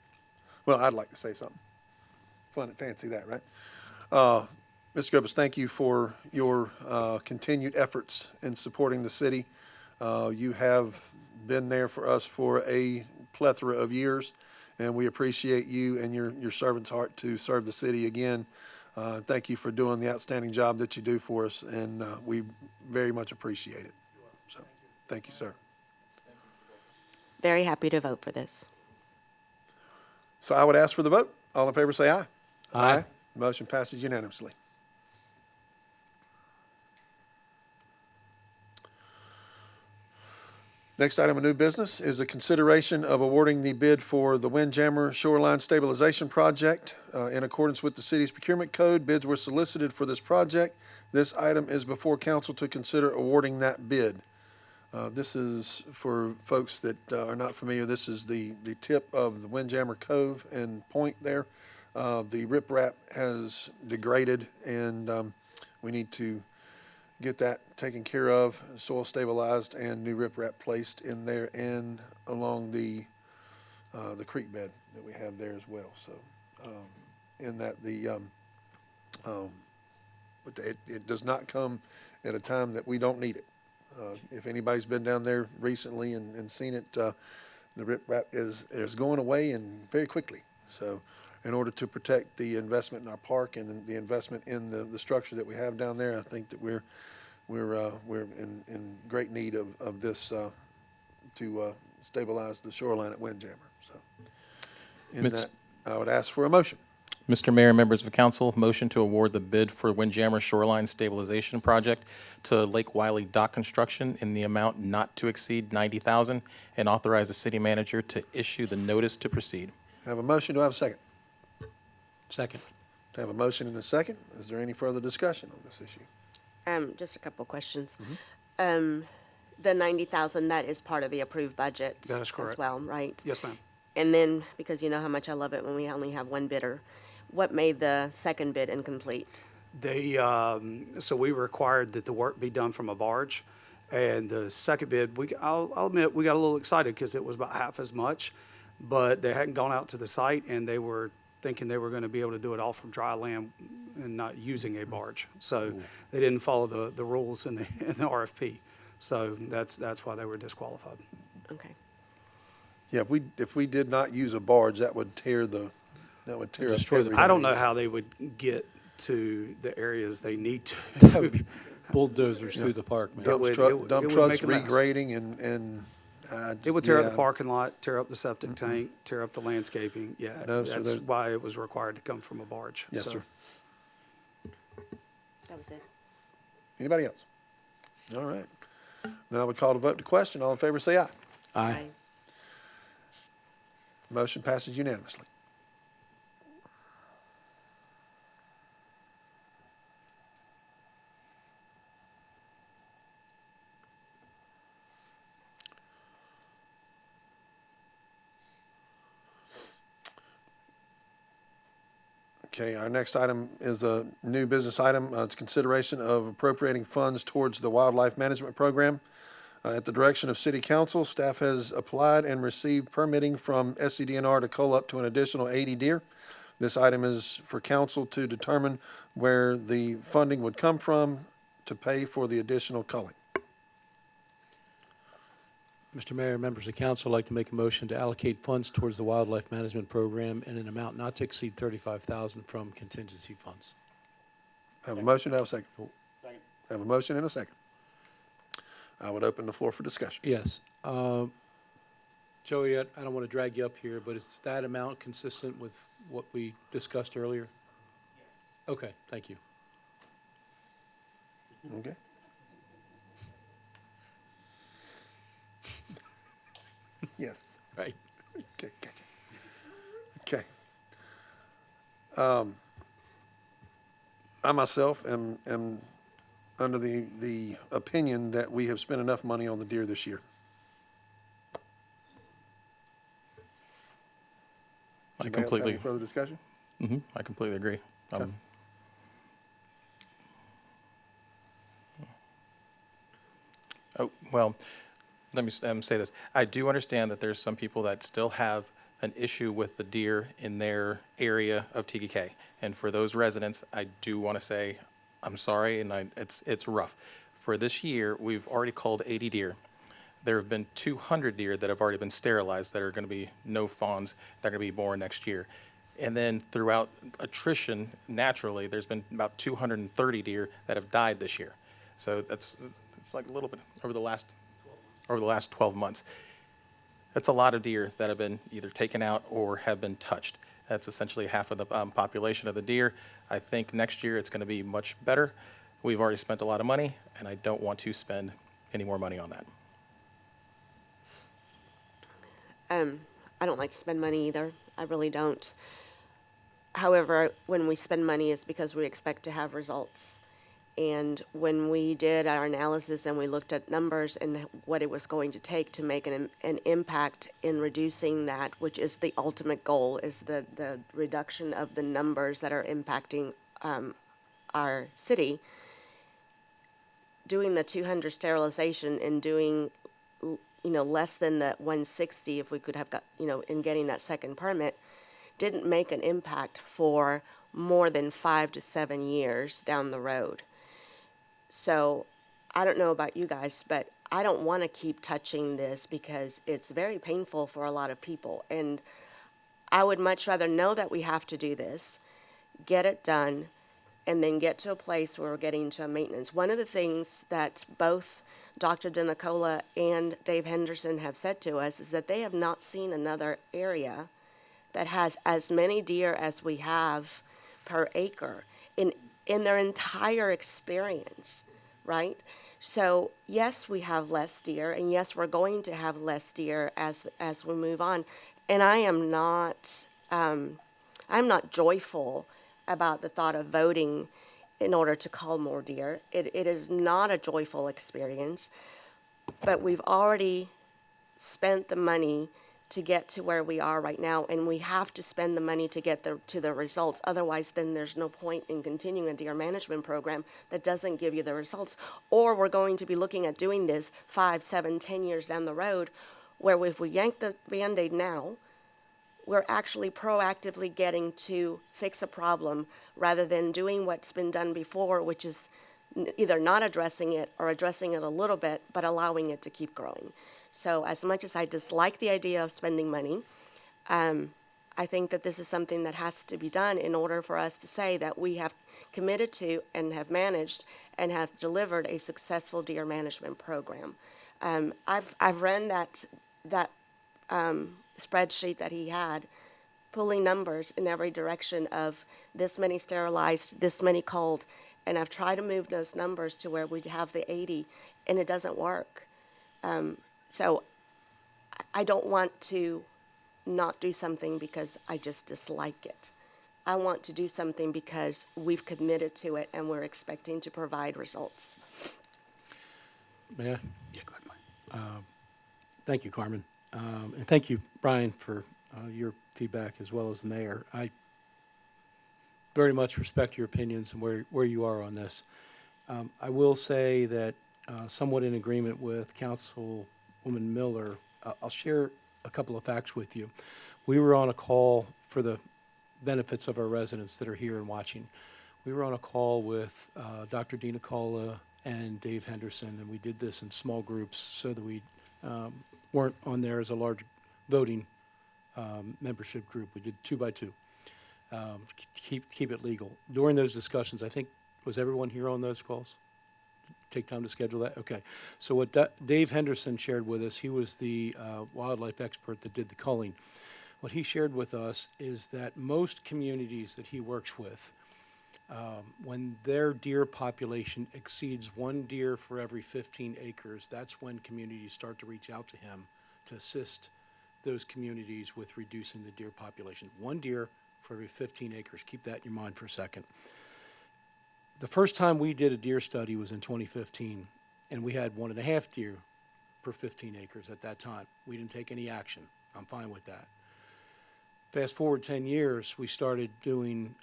Speaker 1: Well, I'd like to say something. Fun and fancy that, right? Mr. Goebbels, thank you for your continued efforts in supporting the city. You have been there for us for a plethora of years, and we appreciate you and your servant's heart to serve the city again. Thank you for doing the outstanding job that you do for us, and we very much appreciate it. So, thank you, sir.
Speaker 10: Very happy to vote for this.
Speaker 1: So I would ask for the vote. All in favor, say aye.
Speaker 16: Aye.
Speaker 1: Motion passes unanimously. Next item of new business is a consideration of awarding the bid for the Windjammer Shoreline Stabilization Project. In accordance with the city's procurement code, bids were solicited for this project. This item is before council to consider awarding that bid. This is for folks that are not familiar. This is the tip of the Windjammer Cove and Point there. The riprap has degraded, and we need to get that taken care of, soil stabilized, and new riprap placed in there and along the the creek bed that we have there as well. So, in that but it does not come at a time that we don't need it. If anybody's been down there recently and seen it, the riprap is going away and very quickly. So, in order to protect the investment in our park and the investment in the structure that we have down there, I think that we're in great need of this to stabilize the shoreline at Windjammer. So, in
Speaker 2: Ms.
Speaker 1: that, I would ask for a motion.
Speaker 2: Mr. Mayor, members of council, motion to award the bid for Windjammer Shoreline Stabilization Project to Lake Wiley Dock Construction in the amount not to exceed $90,000 and authorize the city manager to issue the notice to proceed.
Speaker 1: Have a motion. Do I have a second?
Speaker 16: Second.
Speaker 1: I have a motion and a second. Is there any further discussion on this issue?
Speaker 10: Just a couple questions. The 90,000, that is part of the approved budget.
Speaker 15: That is correct.
Speaker 10: As well, right?
Speaker 15: Yes, ma'am.
Speaker 10: And then, because you know how much I love it when we only have one bidder, what made the second bid incomplete?
Speaker 15: So we required that the work be done from a barge. And the second bid, I'll admit, we got a little excited because it was about half as much, but they hadn't gone out to the site and they were thinking they were going to be able to do it all from dry land and not using a barge. So they didn't follow the rules in the RFP. So that's why they were disqualified.
Speaker 10: Okay.
Speaker 1: Yeah, if we did not use a barge, that would tear
Speaker 16: Destroy the-
Speaker 1: everything.
Speaker 15: I don't know how they would get to the areas they need to.
Speaker 16: That would be bulldozers through the park, man.
Speaker 15: It would-
Speaker 1: Dump
Speaker 15: would
Speaker 1: trucks
Speaker 15: make a mess.
Speaker 1: regrading and.
Speaker 15: It would tear up
Speaker 1: yeah.
Speaker 15: the parking lot, tear up the septic tank, tear up the landscaping. Yeah,
Speaker 1: No, so
Speaker 15: that's
Speaker 1: there's-
Speaker 15: why it was required to come from a barge.
Speaker 1: Yes,
Speaker 15: So,
Speaker 1: sir.
Speaker 10: That was it.
Speaker 1: Anybody else? All right. Then I would call to vote to question. All in favor, say aye.
Speaker 16: Aye.
Speaker 1: Motion passes unanimously. Okay, our next item is a new business item. It's consideration of appropriating funds towards the wildlife management program. At the direction of city council, staff has applied and received permitting from SCDNR to cull up to an additional 80 deer. This item is for council to determine where the funding would come from to pay for the additional culling.
Speaker 16: Mr. Mayor, members of council, I'd like to make a motion to allocate funds towards the wildlife management program in an amount not to exceed $35,000 from contingency funds.
Speaker 1: Have a motion, have a second. Have a motion and a second. I would open the floor for discussion.
Speaker 16: Yes. Joey, I don't want to drag you up here, but is that amount consistent with what we discussed earlier? Yes. Okay, thank you.
Speaker 1: Okay. Yes.
Speaker 16: Right.
Speaker 1: Okay, gotcha. Okay. I myself am under the opinion that we have spent enough money on the deer this year.
Speaker 2: I
Speaker 1: Anybody else have
Speaker 2: completely,
Speaker 1: any further discussion?
Speaker 2: I completely agree.
Speaker 1: Okay.
Speaker 2: Oh, well, let me say this. I do understand that there's some people that still have an issue with the deer in their area of TDK. And for those residents, I do want to say, I'm sorry, and it's rough. For this year, we've already culled 80 deer. There have been 200 deer that have already been sterilized that are going to be no fawns that are going to be born next year. And then throughout attrition, naturally, there's been about 230 deer that have died this year. So it's like a little bit over the last 12 months. That's a lot of deer that have been either taken out or have been touched. That's essentially half of the population of the deer. I think next year it's going to be much better. We've already spent a lot of money, and I don't want to spend any more money on that.
Speaker 10: I don't like to spend money either. I really don't. However, when we spend money, it's because we expect to have results. And when we did our analysis and we looked at numbers and what it was going to take to make an impact in reducing that, which is the ultimate goal, is the reduction of the numbers that are impacting our city, doing the 200 sterilization and doing less than the 160, if we could have got, in getting that second permit, didn't make an impact for more than 5 to 7 years down the road. So I don't know about you guys, but I don't want to keep touching this because it's very painful for a lot of people. And I would much rather know that we have to do this, get it done, and then get to a place where we're getting to a maintenance. One of the things that both Dr. DeNicola and Dave Henderson have said to us is that they have not seen another area that has as many deer as we have per acre in their entire experience, right? So yes, we have less deer, and yes, we're going to have less deer as we move on. And I'm not joyful about the thought of voting in order to cull more deer. It is not a joyful experience, but we've already spent the money to get to where we are right now, and we have to spend the money to get to the results. Otherwise, then there's no point in continuing a deer management program that doesn't give you the results. Or we're going to be looking at doing this 5, 7, 10 years down the road, where if we yank the Band-Aid now, we're actually proactively getting to fix a problem rather than doing what's been done before, which is either not addressing it or addressing it a little bit, but allowing it to keep growing. So as much as I dislike the idea of spending money, I think that this is something that has to be done in order for us to say that we have committed to and have managed and have delivered a successful deer management program. I've run that spreadsheet that he had, pulling numbers in every direction of this many sterilized, this many culled, and I've tried to move those numbers to where we have the 80, and it doesn't work. So I don't want to not do something because I just dislike it. I want to do something because we've committed to it and we're expecting to provide results.
Speaker 3: May I?
Speaker 14: Yeah, go ahead, Mike.
Speaker 3: Thank you, Carmen. And thank you, Brian, for your feedback as well as the mayor. I very much respect your opinions and where you are on this. I will say that somewhat in agreement with Councilwoman Miller, I'll share a couple of facts with you. We were on a call for the benefits of our residents that are here and watching. We were on a call with Dr. DeNicola and Dave Henderson, and we did this in small groups so that we weren't on there as a large voting membership group. We did 2 by 2. Keep it legal. During those discussions, I think, was everyone here on those calls? Take time to schedule that? Okay. So what Dave Henderson shared with us, he was the wildlife expert that did the culling. What he shared with us is that most communities that he works with, when their deer population exceeds 1 deer for every 15 acres, that's when communities start to reach out to him to assist those communities with reducing the deer population. 1 deer for every 15 acres. Keep that in your mind for a second. The first time we did a deer study was in 2015, and we had 1.5 deer per 15 acres at that time. We didn't take any action. I'm fine with that. Fast forward 10 years, we started doing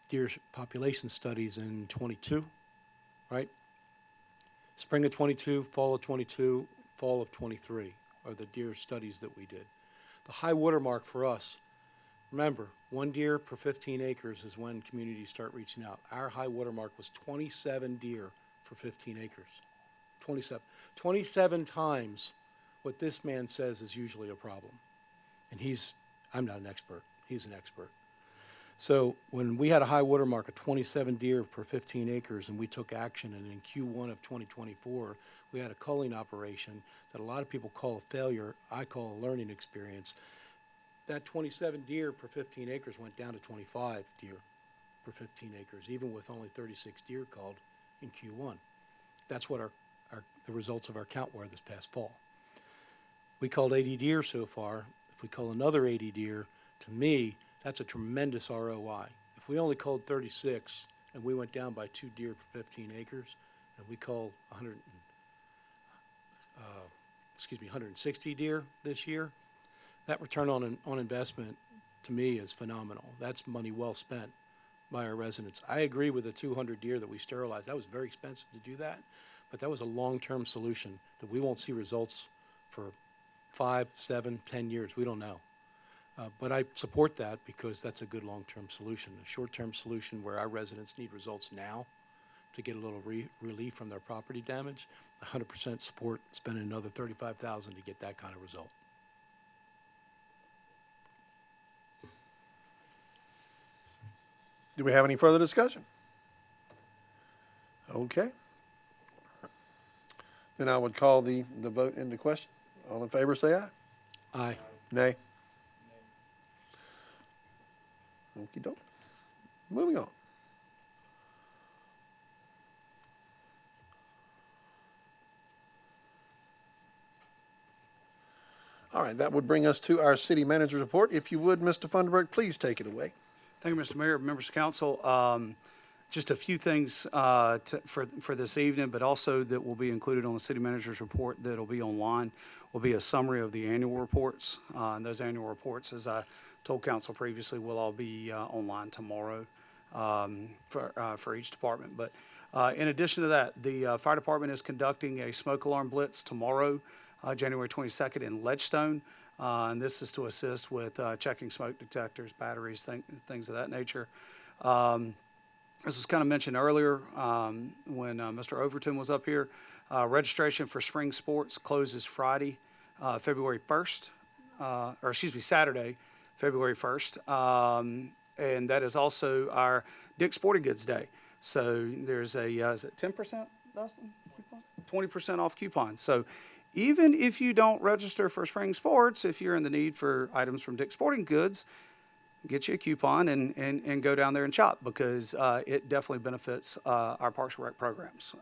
Speaker 3: deer population studies in 22, right? Spring of 22, fall of 22, fall of 23 are the deer studies that we did. The high water mark for us, remember, 1 deer per 15 acres is when communities start reaching out. Our high water mark was 27 deer for 15 acres. 27. 27 times what this man says is usually a problem. And I'm not an expert. He's an expert. So when we had a high water mark of 27 deer per 15 acres and we took action, and in Q1 of 2024, we had a culling operation that a lot of people call a failure, I call a learning experience. That 27 deer per 15 acres went down to 25 deer per 15 acres, even with only 36 deer culled in Q1. That's what the results of our count were this past fall. We culled 80 deer so far. If we cull another 80 deer, to me, that's a tremendous ROI. If we only culled 36 and we went down by 2 deer per 15 acres, and we culled 160 deer this year, that return on investment to me is phenomenal. That's money well spent by our residents. I agree with the 200 deer that we sterilized. That was very expensive to do that, but that was a long-term solution that we won't see results for
Speaker 16: 5, 7, 10 years. We don't know. But I support that because that's a good long-term solution. A short-term solution where our residents need results now to get a little relief from their property damage, 100% support spending another $35,000 to get that kind of result.
Speaker 1: Do we have any further discussion? Okay. Then I would call the vote into question. All in favor, say aye.
Speaker 16: Aye.
Speaker 1: Nay. Okey doke. Moving on. All right, that would bring us to our city manager's report. If you would, Mr. Funderburk, please take it away.
Speaker 15: Thank you, Mr. Mayor, members of council. Just a few things for this evening, but also that will be included on the city manager's report that will be online will be a summary of the annual reports. And those annual reports, as I told council previously, will all be online tomorrow for each department. But in addition to that, the fire department is conducting a smoke alarm blitz tomorrow, January 22nd in Ledgestone. And this is to assist with checking smoke detectors, batteries, things of that nature. This was kind of mentioned earlier when Mr. Overton was up here. Registration for spring sports closes Friday, February 1st, Saturday, February 1st. And that is also our Dick's Sporting Goods Day. So there's a, is it 10%, Dustin? 20% off coupon. So even if you don't register for spring sports, if you're in the need for items from Dick's Sporting Goods, get you a coupon and go down there and shop because it definitely benefits our Parks and Rec programs.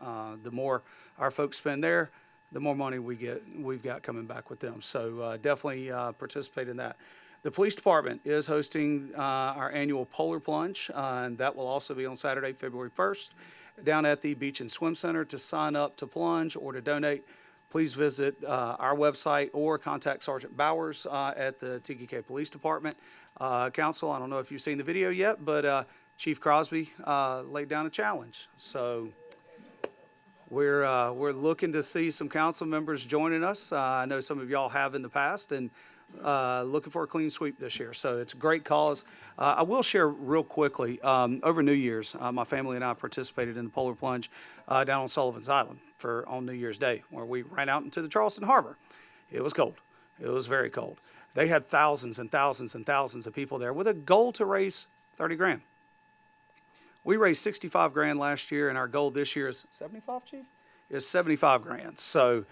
Speaker 15: The more our folks spend there, the more money we've got coming back with them. So definitely participate in that. The police department is hosting our annual Polar Plunge, and that will also be on Saturday, February 1st, down at the Beach and Swim Center. To sign up to plunge or to donate, please visit our website or contact Sergeant Bowers at the TKK Police Department. Council, I don't know if you've seen the video yet, but Chief Crosby laid down a challenge. So we're looking to see some council members joining us. I know some of y'all have in the past, and looking for a clean sweep this year. So it's a great cause. I will share real quickly, over New Year's, my family and I participated in the Polar Plunge down on Sullivan's Island on New Year's Day, where we ran out into the Charleston Harbor. It was cold. It was very cold. They had thousands and thousands and thousands of people there with a goal to raise 30 grand. We raised 65 grand last year, and our goal this year is 75, Chief? Is 75 grand. So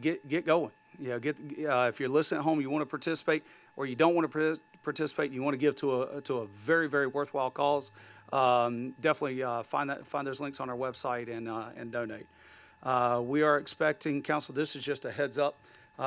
Speaker 15: get going. You know, if you're listening at home, you want to participate, or you don't want to participate, you want to give to a very, very worthwhile cause. Definitely find those links on our website and donate. We are expecting, council, this is just a heads up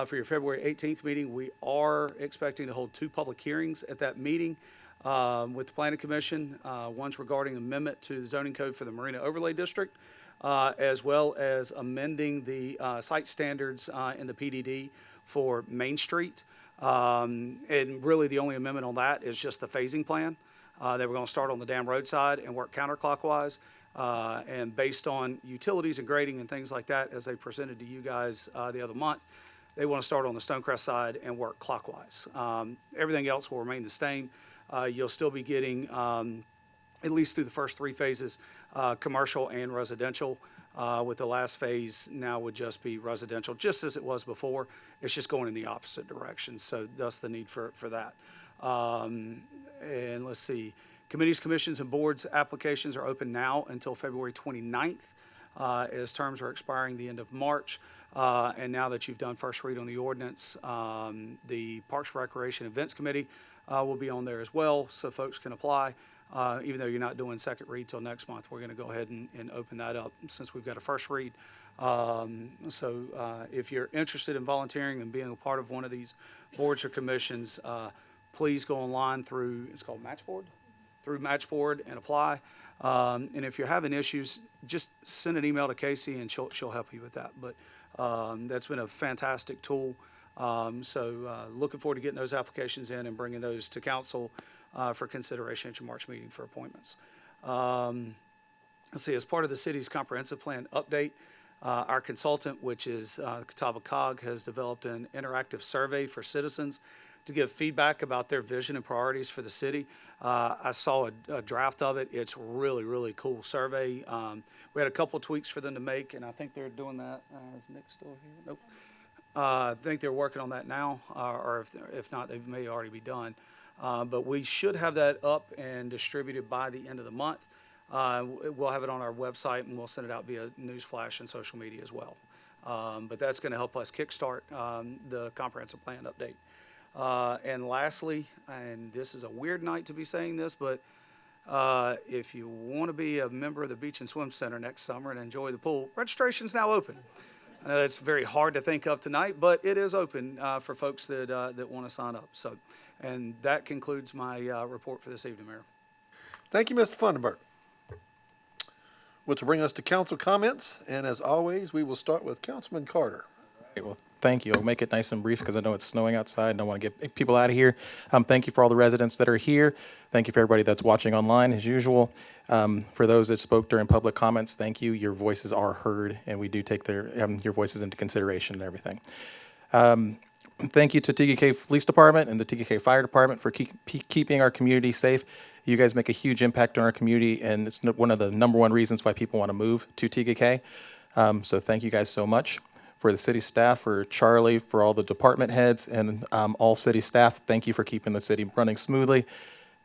Speaker 15: for your February 18th meeting. We are expecting to hold 2 public hearings at that meeting with the Planning Commission. One's regarding amendment to the zoning code for the Marina Overlay District, as well as amending the site standards in the PDD for Main Street. And really the only amendment on that is just the phasing plan. They were going to start on the dam roadside and work counterclockwise. And based on utilities and grading and things like that, as they presented to you guys the other month, they want to start on the Stonecrest side and work clockwise. Everything else will remain the same. You'll still be getting, at least through the first 3 phases, commercial and residential, with the last phase now would just be residential, just as it was before. It's just going in the opposite direction, so thus the need for that. And let's see, committees, commissions, and boards applications are open now until February 29th, as terms are expiring the end of March. And now that you've done first read on the ordinance, the Parks, Recreation, Events Committee will be on there as well, so folks can apply. Even though you're not doing second read till next month, we're going to go ahead and open that up since we've got a first read. So if you're interested in volunteering and being a part of one of these boards or commissions, please go online through, it's called Matchboard, through Matchboard and apply. And if you're having issues, just send an email to Casey and she'll help you with that. But that's been a fantastic tool. So looking forward to getting those applications in and bringing those to council for consideration at your March meeting for appointments. Let's see, as part of the city's comprehensive plan update, Our consultant, which is Catawba COG, has developed an interactive survey for citizens to give feedback about their vision and priorities for the city. I saw a draft of it. It's really, really cool survey. We had a couple tweaks for them to make, and I think they're doing that. Is Nick still here? Nope. I think they're working on that now, or if not, they may already be done. But we should have that up and distributed by the end of the month. We'll have it on our website, and we'll send it out via newsflash and social media as well. But that's going to help us kickstart the comprehensive plan update. And lastly, and this is a weird night to be saying this, but if you want to be a member of the Beach and Swim Center next summer and enjoy the pool, registration's now open. I know it's very hard to think of tonight, but it is open for folks that want to sign up. So, and that concludes my report for this evening, Mayor.
Speaker 1: Thank you, Mr. Funderburk. Which will bring us to council comments, and as always, we will start with Councilman Carter.
Speaker 2: Okay, well, thank you. I'll make it nice and brief because I know it's snowing outside and I want to get people out of here. Thank you for all the residents that are here. Thank you for everybody that's watching online as usual. For those that spoke during public comments, thank you. Your voices are heard, and we do take your voices into consideration and everything. Thank you to TKK Police Department and the TKK Fire Department for keeping our community safe. You guys make a huge impact on our community, and it's one of the #1 reasons why people want to move to TKK. So thank you guys so much. For the city staff, for Charlie, for all the department heads, and all city staff, thank you for keeping the city running smoothly.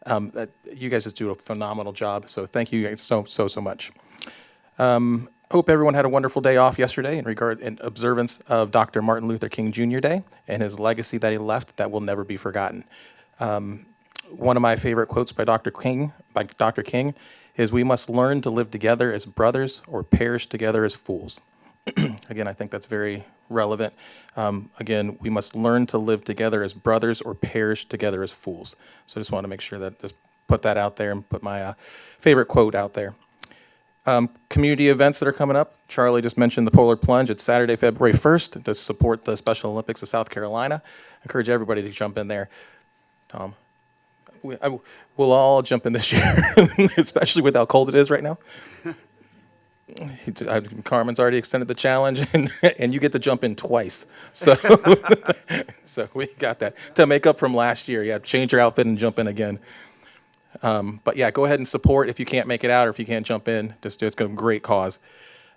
Speaker 2: You guys just do a phenomenal job, so thank you guys so much. Hope everyone had a wonderful day off yesterday in observance of Dr. Martin Luther King Jr. Day and his legacy that he left that will never be forgotten. One of my favorite quotes by Dr. King is, "We must learn to live together as brothers or perish together as fools." Again, I think that's very relevant. Again, we must learn to live together as brothers or perish together as fools. So I just want to make sure that just put that out there and put my favorite quote out there. Community events that are coming up. Charlie just mentioned the Polar Plunge. It's Saturday, February 1st to support the Special Olympics of South Carolina. I encourage everybody to jump in there. Tom, we'll all jump in this year, especially with how cold it is right now. Carmen's already extended the challenge, and you get to jump in twice. So, so we got that to make up from last year. Yeah, change your outfit and jump in again. But yeah, go ahead and support if you can't make it out or if you can't jump in. Just it's a great cause.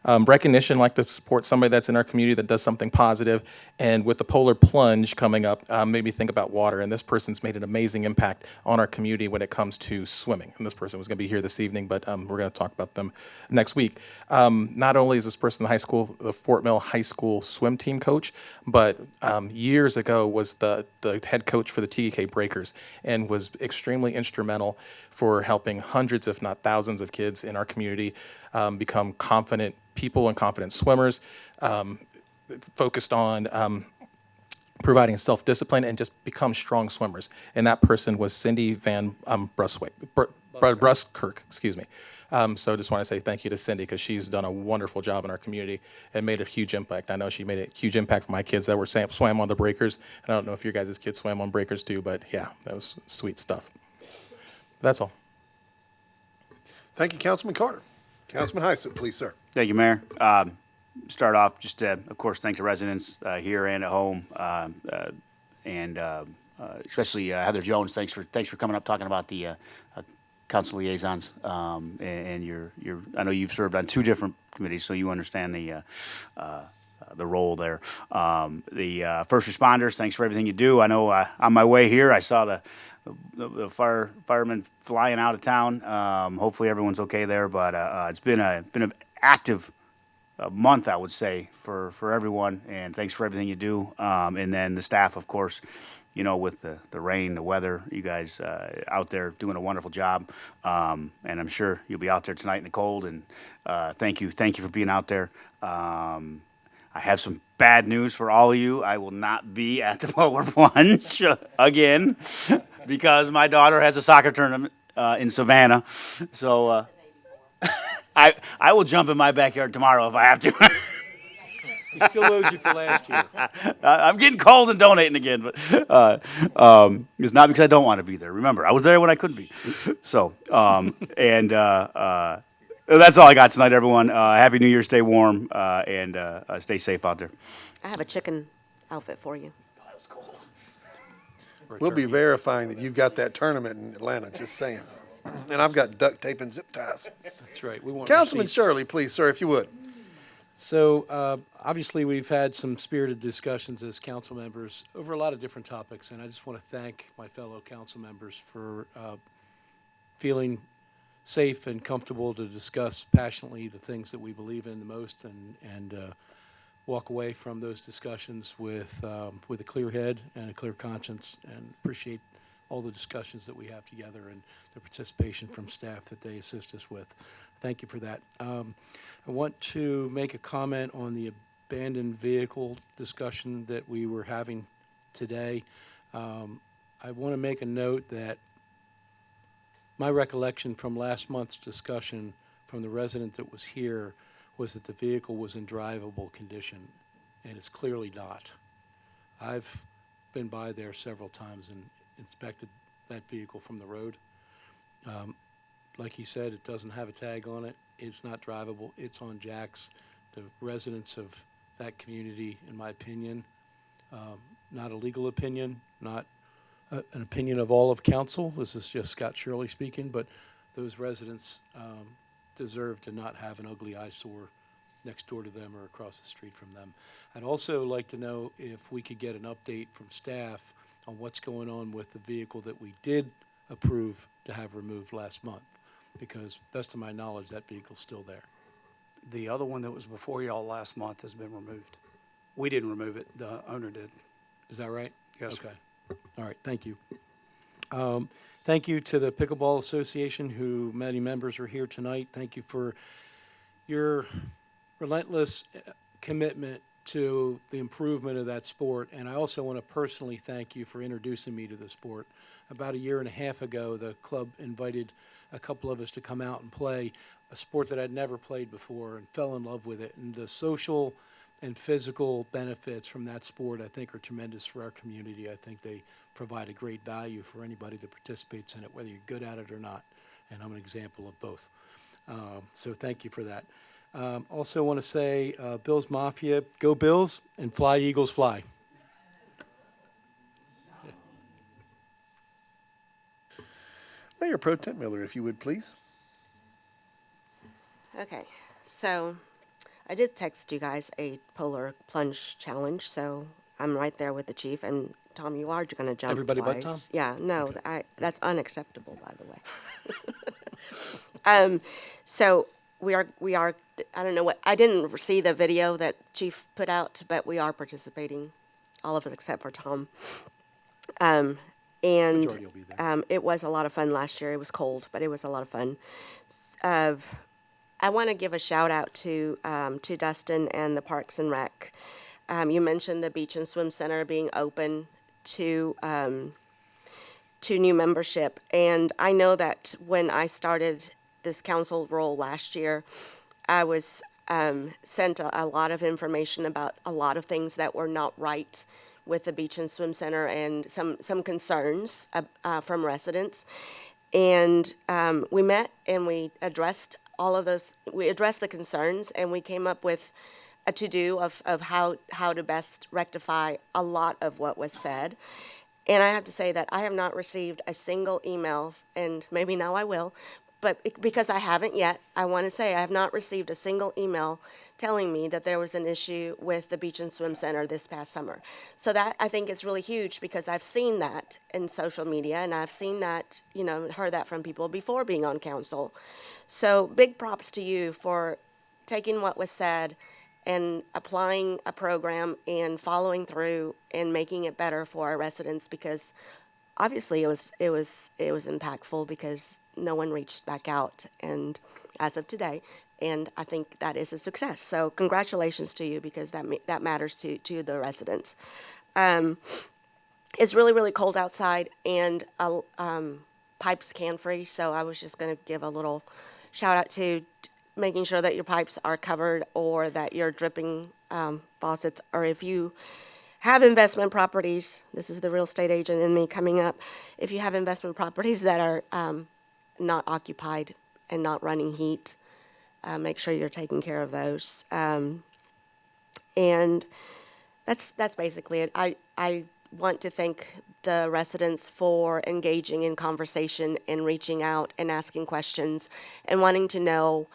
Speaker 2: Recognition, like to support somebody that's in our community that does something positive. And with the Polar Plunge coming up, made me think about water. And this person's made an amazing impact on our community when it comes to swimming. And this person was going to be here this evening, but we're going to talk about them next week. Not only is this person the Fort Mill High School swim team coach, but years ago was the head coach for the TKK Breakers and was extremely instrumental for helping hundreds, if not thousands, of kids in our community become confident people and confident swimmers, focused on providing self-discipline and just become strong swimmers. And that person was Cindy Van Bruskirk, excuse me. So I just want to say thank you to Cindy because she's done a wonderful job in our community and made a huge impact. I know she made a huge impact for my kids that were swam on the breakers. I don't know if your guys' kids swam on breakers too, but yeah, that was sweet stuff. That's all.
Speaker 1: Thank you, Councilman Carter. Councilman Heisel, please, sir.
Speaker 14: Thank you, Mayor. Start off, just of course, thank the residents here and at home, and especially Heather Jones. Thanks for coming up talking about the council liaisons. And I know you've served on 2 different committees, so you understand the role there. The first responders, thanks for everything you do. I know on my way here, I saw the firemen flying out of town. Hopefully everyone's okay there, but it's been an active month, I would say, for everyone, and thanks for everything you do. And then the staff, of course, with the rain, the weather, you guys out there doing a wonderful job. And I'm sure you'll be out there tonight in the cold, and thank you for being out there. I have some bad news for all of you. I will not be at the Polar Plunge again because my daughter has a soccer tournament in Savannah. So I will jump in my backyard tomorrow if I have to.
Speaker 3: He still owes you for last year.
Speaker 14: I'm getting cold and donating again, but it's not because I don't want to be there. Remember, I was there when I couldn't be. So, That's all I got tonight, everyone. Happy New Year, stay warm, and stay safe out there.
Speaker 10: I have a chicken outfit for you.
Speaker 1: We'll be verifying that you've got that tournament in Atlanta, just saying. And I've got duct tape and zip ties.
Speaker 3: That's right. We want
Speaker 1: Councilman
Speaker 3: receipts.
Speaker 1: Shirley, please, sir, if you would.
Speaker 3: So obviously, we've had some spirited discussions as council members over a lot of different topics, and I just want to thank my fellow council members for feeling safe and comfortable to discuss passionately the things that we believe in the most, and walk away from those discussions with a clear head and a clear conscience, and appreciate all the discussions that we have together and the participation from staff that they assist us with. Thank you for that. I want to make a comment on the abandoned vehicle discussion that we were having today. I want to make a note that my recollection from last month's discussion from the resident that was here was that the vehicle was in drivable condition, and it's clearly not. I've been by there several times and inspected that vehicle from the road. Like he said, it doesn't have a tag on it. It's not drivable. It's on jacks. The residents of that community, in my opinion, not a legal opinion, not an opinion of all of council. This is just Scott Shirley speaking, but those residents deserve to not have an ugly eyesore next door to them or across the street from them. I'd also like to know if we could get an update from staff on what's going on with the vehicle that we did approve to have removed last month, because best of my knowledge, that vehicle's still there.
Speaker 15: The other one that was before y'all last month has been removed. We didn't remove it, the owner did.
Speaker 3: Is that right?
Speaker 15: Yes, sir.
Speaker 3: Okay. All right, thank you. Thank you to the Pickleball Association, who many members are here tonight. Thank you for your relentless commitment to the improvement of that sport. And I also want to personally thank you for introducing me to the sport. About a year and a half ago, the club invited a couple of us to come out and play a sport that I'd never played before and fell in love with it. And the social and physical benefits from that sport, I think, are tremendous for our community. I think they provide a great value for anybody that participates in it, whether you're good at it or not. And I'm an example of both. So thank you for that. Also want to say, Bills Mafia, go Bills, and fly Eagles fly.
Speaker 1: Mayor Pro Tem Miller, if you would, please.
Speaker 10: Okay, so I did text you guys a polar plunge challenge, so I'm right there with the chief. And Tom, you are going to jump
Speaker 3: Everybody
Speaker 10: twice.
Speaker 3: but Tom?
Speaker 10: Yeah, no,
Speaker 3: Okay.
Speaker 10: that's unacceptable, by the way. So we are. I don't know what. I didn't see the video that Chief put out, but we are participating, all of us except for Tom. And
Speaker 3: Majority will be there.
Speaker 10: it was a lot of fun last year. It was cold, but it was a lot of fun. I want to give a shout out to Dustin and the Parks and Rec. You mentioned the Beach and Swim Center being open to new membership, and I know that when I started this council role last year, I was sent a lot of information about a lot of things that were not right with the Beach and Swim Center, and some concerns from residents. And we met and we addressed all of those. We addressed the concerns, and we came up with a to-do of how to best rectify a lot of what was said. And I have to say that I have not received a single email, and maybe now I will, but because I haven't yet, I want to say I have not received a single email telling me that there was an issue with the Beach and Swim Center this past summer. So that, I think, is really huge, because I've seen that in social media, and I've seen that, heard that from people before being on council. So big props to you for taking what was said and applying a program and following through and making it better for our residents, because obviously it was impactful, because no one reached back out, and as of today, and I think that is a success. So congratulations to you, because that matters to the residents. It's really, really cold outside, and pipes can freeze, so I was just going to give a little shout out to making sure that your pipes are covered, or that your dripping faucets, or if you have investment properties, this is the real estate agent in me coming up, if you have investment properties that are not occupied and not running heat, make sure you're taking care of those. And that's basically it. I want to thank the residents for engaging in conversation and reaching out and asking questions and wanting to know,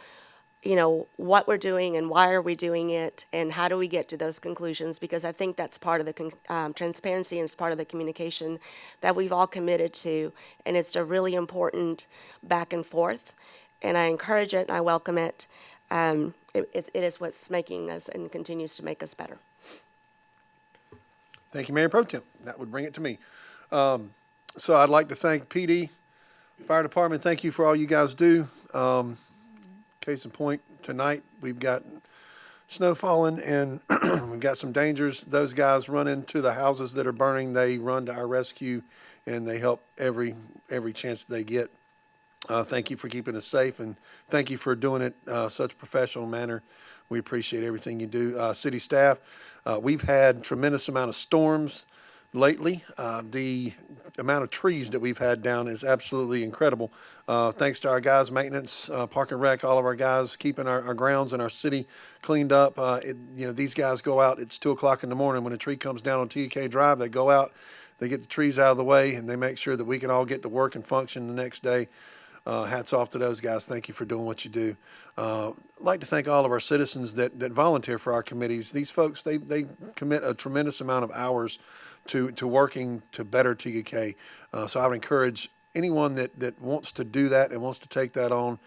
Speaker 10: what we're doing and why are we doing it and how do we get to those conclusions, because I think that's part of the transparency and it's part of the communication that we've all committed to, and it's a really important back and forth, and I encourage it and I welcome it. It is what's making us and continues to make us better.
Speaker 1: Thank you, Mayor Pro Tem. That would bring it to me. So I'd like to thank PD, Fire Department. Thank you for all you guys do. Case in point, tonight we've got snow falling and we've got some dangers. Those guys run into the houses that are burning. They run to our rescue and they help every chance they get. Thank you for keeping us safe, and thank you for doing it such a professional manner. We appreciate everything you do. City staff, we've had tremendous amount of storms lately. The amount of trees that we've had down is absolutely incredible. Thanks to our guys, maintenance, park and rec, all of our guys keeping our grounds and our city cleaned up. These guys go out, it's 2 o'clock in the morning. When a tree comes down on TK Drive, they go out, they get the trees out of the way, and they make sure that we can all get to work and function the next day. Hats off to those guys. Thank you for doing what you do. I'd like to thank all of our citizens that volunteer for our committees. These folks, they commit a tremendous amount of hours to working to better TK. So I would encourage anyone that wants to do that and wants to take that on,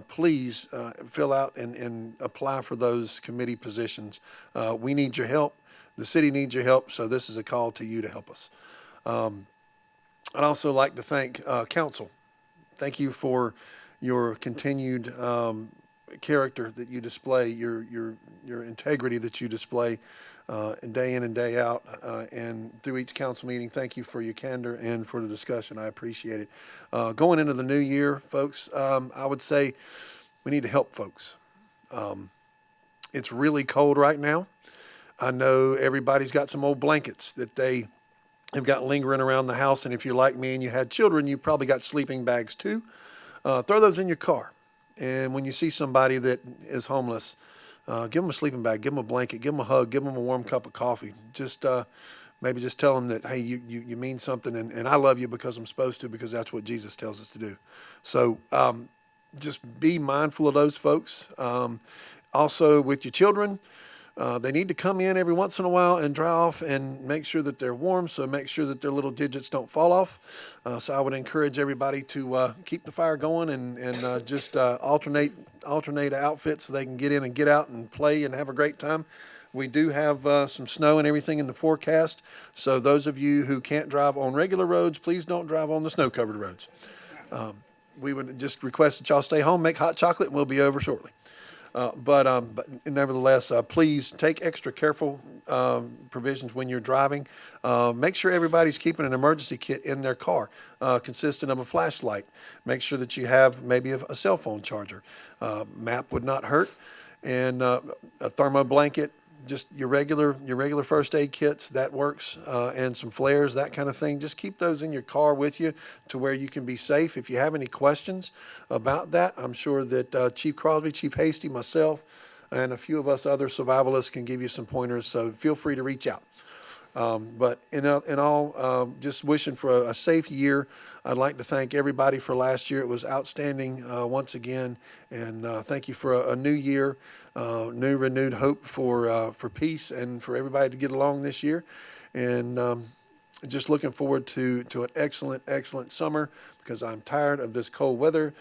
Speaker 1: please fill out and apply for those committee positions. We need your help. The city needs your help, so this is a call to you to help us. I'd also like to thank council. Thank you for your continued character that you display, your integrity that you display day in and day out, and through each council meeting. Thank you for your candor and for the discussion. I appreciate it. Going into the new year, folks, I would say we need to help folks. It's really cold right now. I know everybody's got some old blankets that they have got lingering around the house, and if you're like me and you had children, you probably got sleeping bags too. Throw those in your car, and when you see somebody that is homeless, give them a sleeping bag, give them a blanket, give them a hug, give them a warm cup of coffee. Just maybe just tell them that, hey, you mean something, and I love you because I'm supposed to, because that's what Jesus tells us to do. So just be mindful of those folks. Also with your children, they need to come in every once in a while and dry off and make sure that they're warm, so make sure that their little digits don't fall off. So I would encourage everybody to keep the fire going and just alternate outfits so they can get in and get out and play and have a great time. We do have some snow and everything in the forecast, so those of you who can't drive on regular roads, please don't drive on the snow-covered roads. We would just request that y'all stay home, make hot chocolate, and we'll be over shortly. But nevertheless, please take extra careful provisions when you're driving. Make sure everybody's keeping an emergency kit in their car, consisting of a flashlight. Make sure that you have maybe a cell phone charger. Map would not hurt, and a thermo blanket. Just your regular first aid kits, that works, and some flares, that kind of thing. Just keep those in your car with you to where you can be safe. If you have any questions about that, I'm sure that Chief Crosby, Chief Hasty, myself, and a few of us other survivalists can give you some pointers, so feel free to reach out. But in all, just wishing for a safe year. I'd like to thank everybody for last year. It was outstanding once again, and thank you for a new year, new renewed hope for peace and for everybody to get along this year. And just looking forward to an excellent summer, because I'm tired of this cold weather.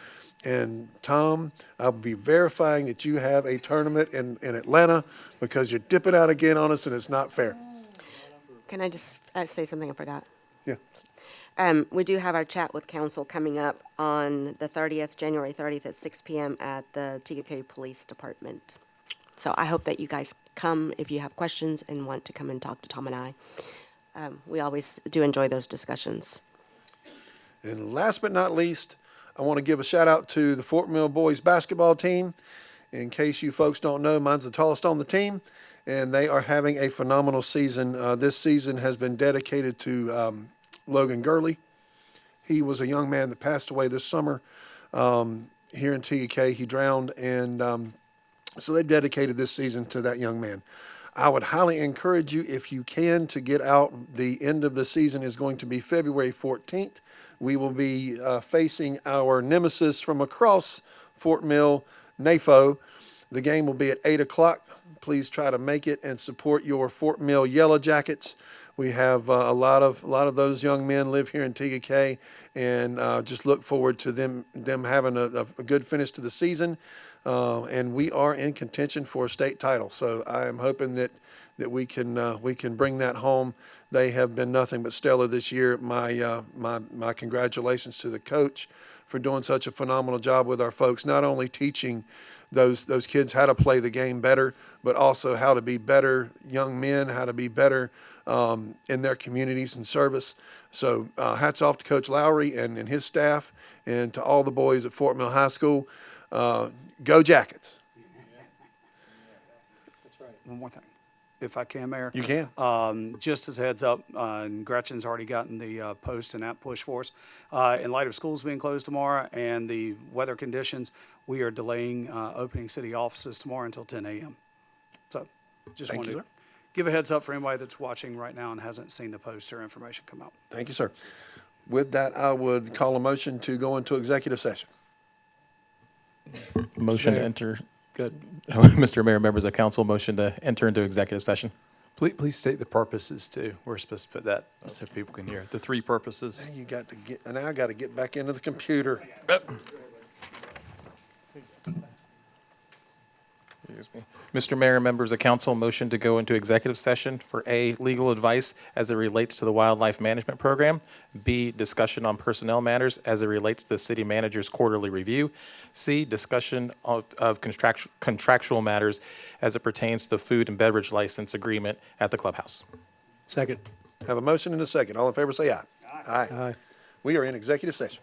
Speaker 1: And Tom, I'll be verifying that you have a tournament in Atlanta, because you're dipping out again on us and it's not fair.
Speaker 10: Can I just say something I forgot?
Speaker 1: Yeah.
Speaker 10: We do have our chat with council coming up on the 30th, January 30th at 6 p.m. at the TK Police Department. So I hope that you guys come if you have questions and want to come and talk to Tom and I. We always do enjoy those discussions.
Speaker 1: And last but not least, I want to give a shout out to the Fort Mill boys basketball team. In case you folks don't know, mine's the tallest on the team, and they are having a phenomenal season. This season has been dedicated to Logan Gurley. He was a young man that passed away this summer. here in TEK. He drowned, and so they dedicated this season to that young man. I would highly encourage you, if you can, to get out. The end of the season is going to be February 14th. We will be facing our nemesis from across Fort Mill, NAFO. The game will be at 8 o'clock. Please try to make it and support your Fort Mill Yellow Jackets. We have a lot of those young men live here in TEK, and just look forward to them having a good finish to the season. And we are in contention for a state title. So I am hoping that we can bring that home. They have been nothing but stellar this year. My congratulations to the coach for doing such a phenomenal job with our folks, not only teaching those kids how to play the game better, but also how to be better young men, how to be better in their communities and service. So hats off to Coach Lowry and his staff, and to all the boys at Fort Mill High School. Go Jackets.
Speaker 15: One more thing, if I can, Mayor.
Speaker 1: You can.
Speaker 15: Just as a heads up, and Gretchen's already gotten the post and app push for us. In light of schools being closed tomorrow and the weather conditions, we are delaying opening city offices tomorrow until 10 a.m. So just
Speaker 1: Thank
Speaker 15: wanted
Speaker 1: you,
Speaker 15: to give a heads up for anybody that's watching right now and hasn't seen the post or information come out.
Speaker 1: Thank you, sir. With that, I would call a motion to go into executive session.
Speaker 2: Motion to
Speaker 16: Mayor.
Speaker 2: enter.
Speaker 16: Good.
Speaker 2: Mr. Mayor, members of council, motion to enter into executive session.
Speaker 13: Please state the purposes too. We're supposed to put that so people can hear. The 3 purposes.
Speaker 1: Now now I got to get back into the computer.
Speaker 2: Excuse me. Mr. Mayor, members of council, motion to go into executive session for A, legal advice as it relates to the wildlife management program, B, discussion on personnel matters as it relates to the city manager's quarterly review, C, discussion of contractual matters as it pertains to the food and beverage license agreement at the clubhouse.
Speaker 16: Second.
Speaker 1: Have a motion and a second. All in favor say aye. Aye.
Speaker 16: Aye.
Speaker 1: We are in executive session.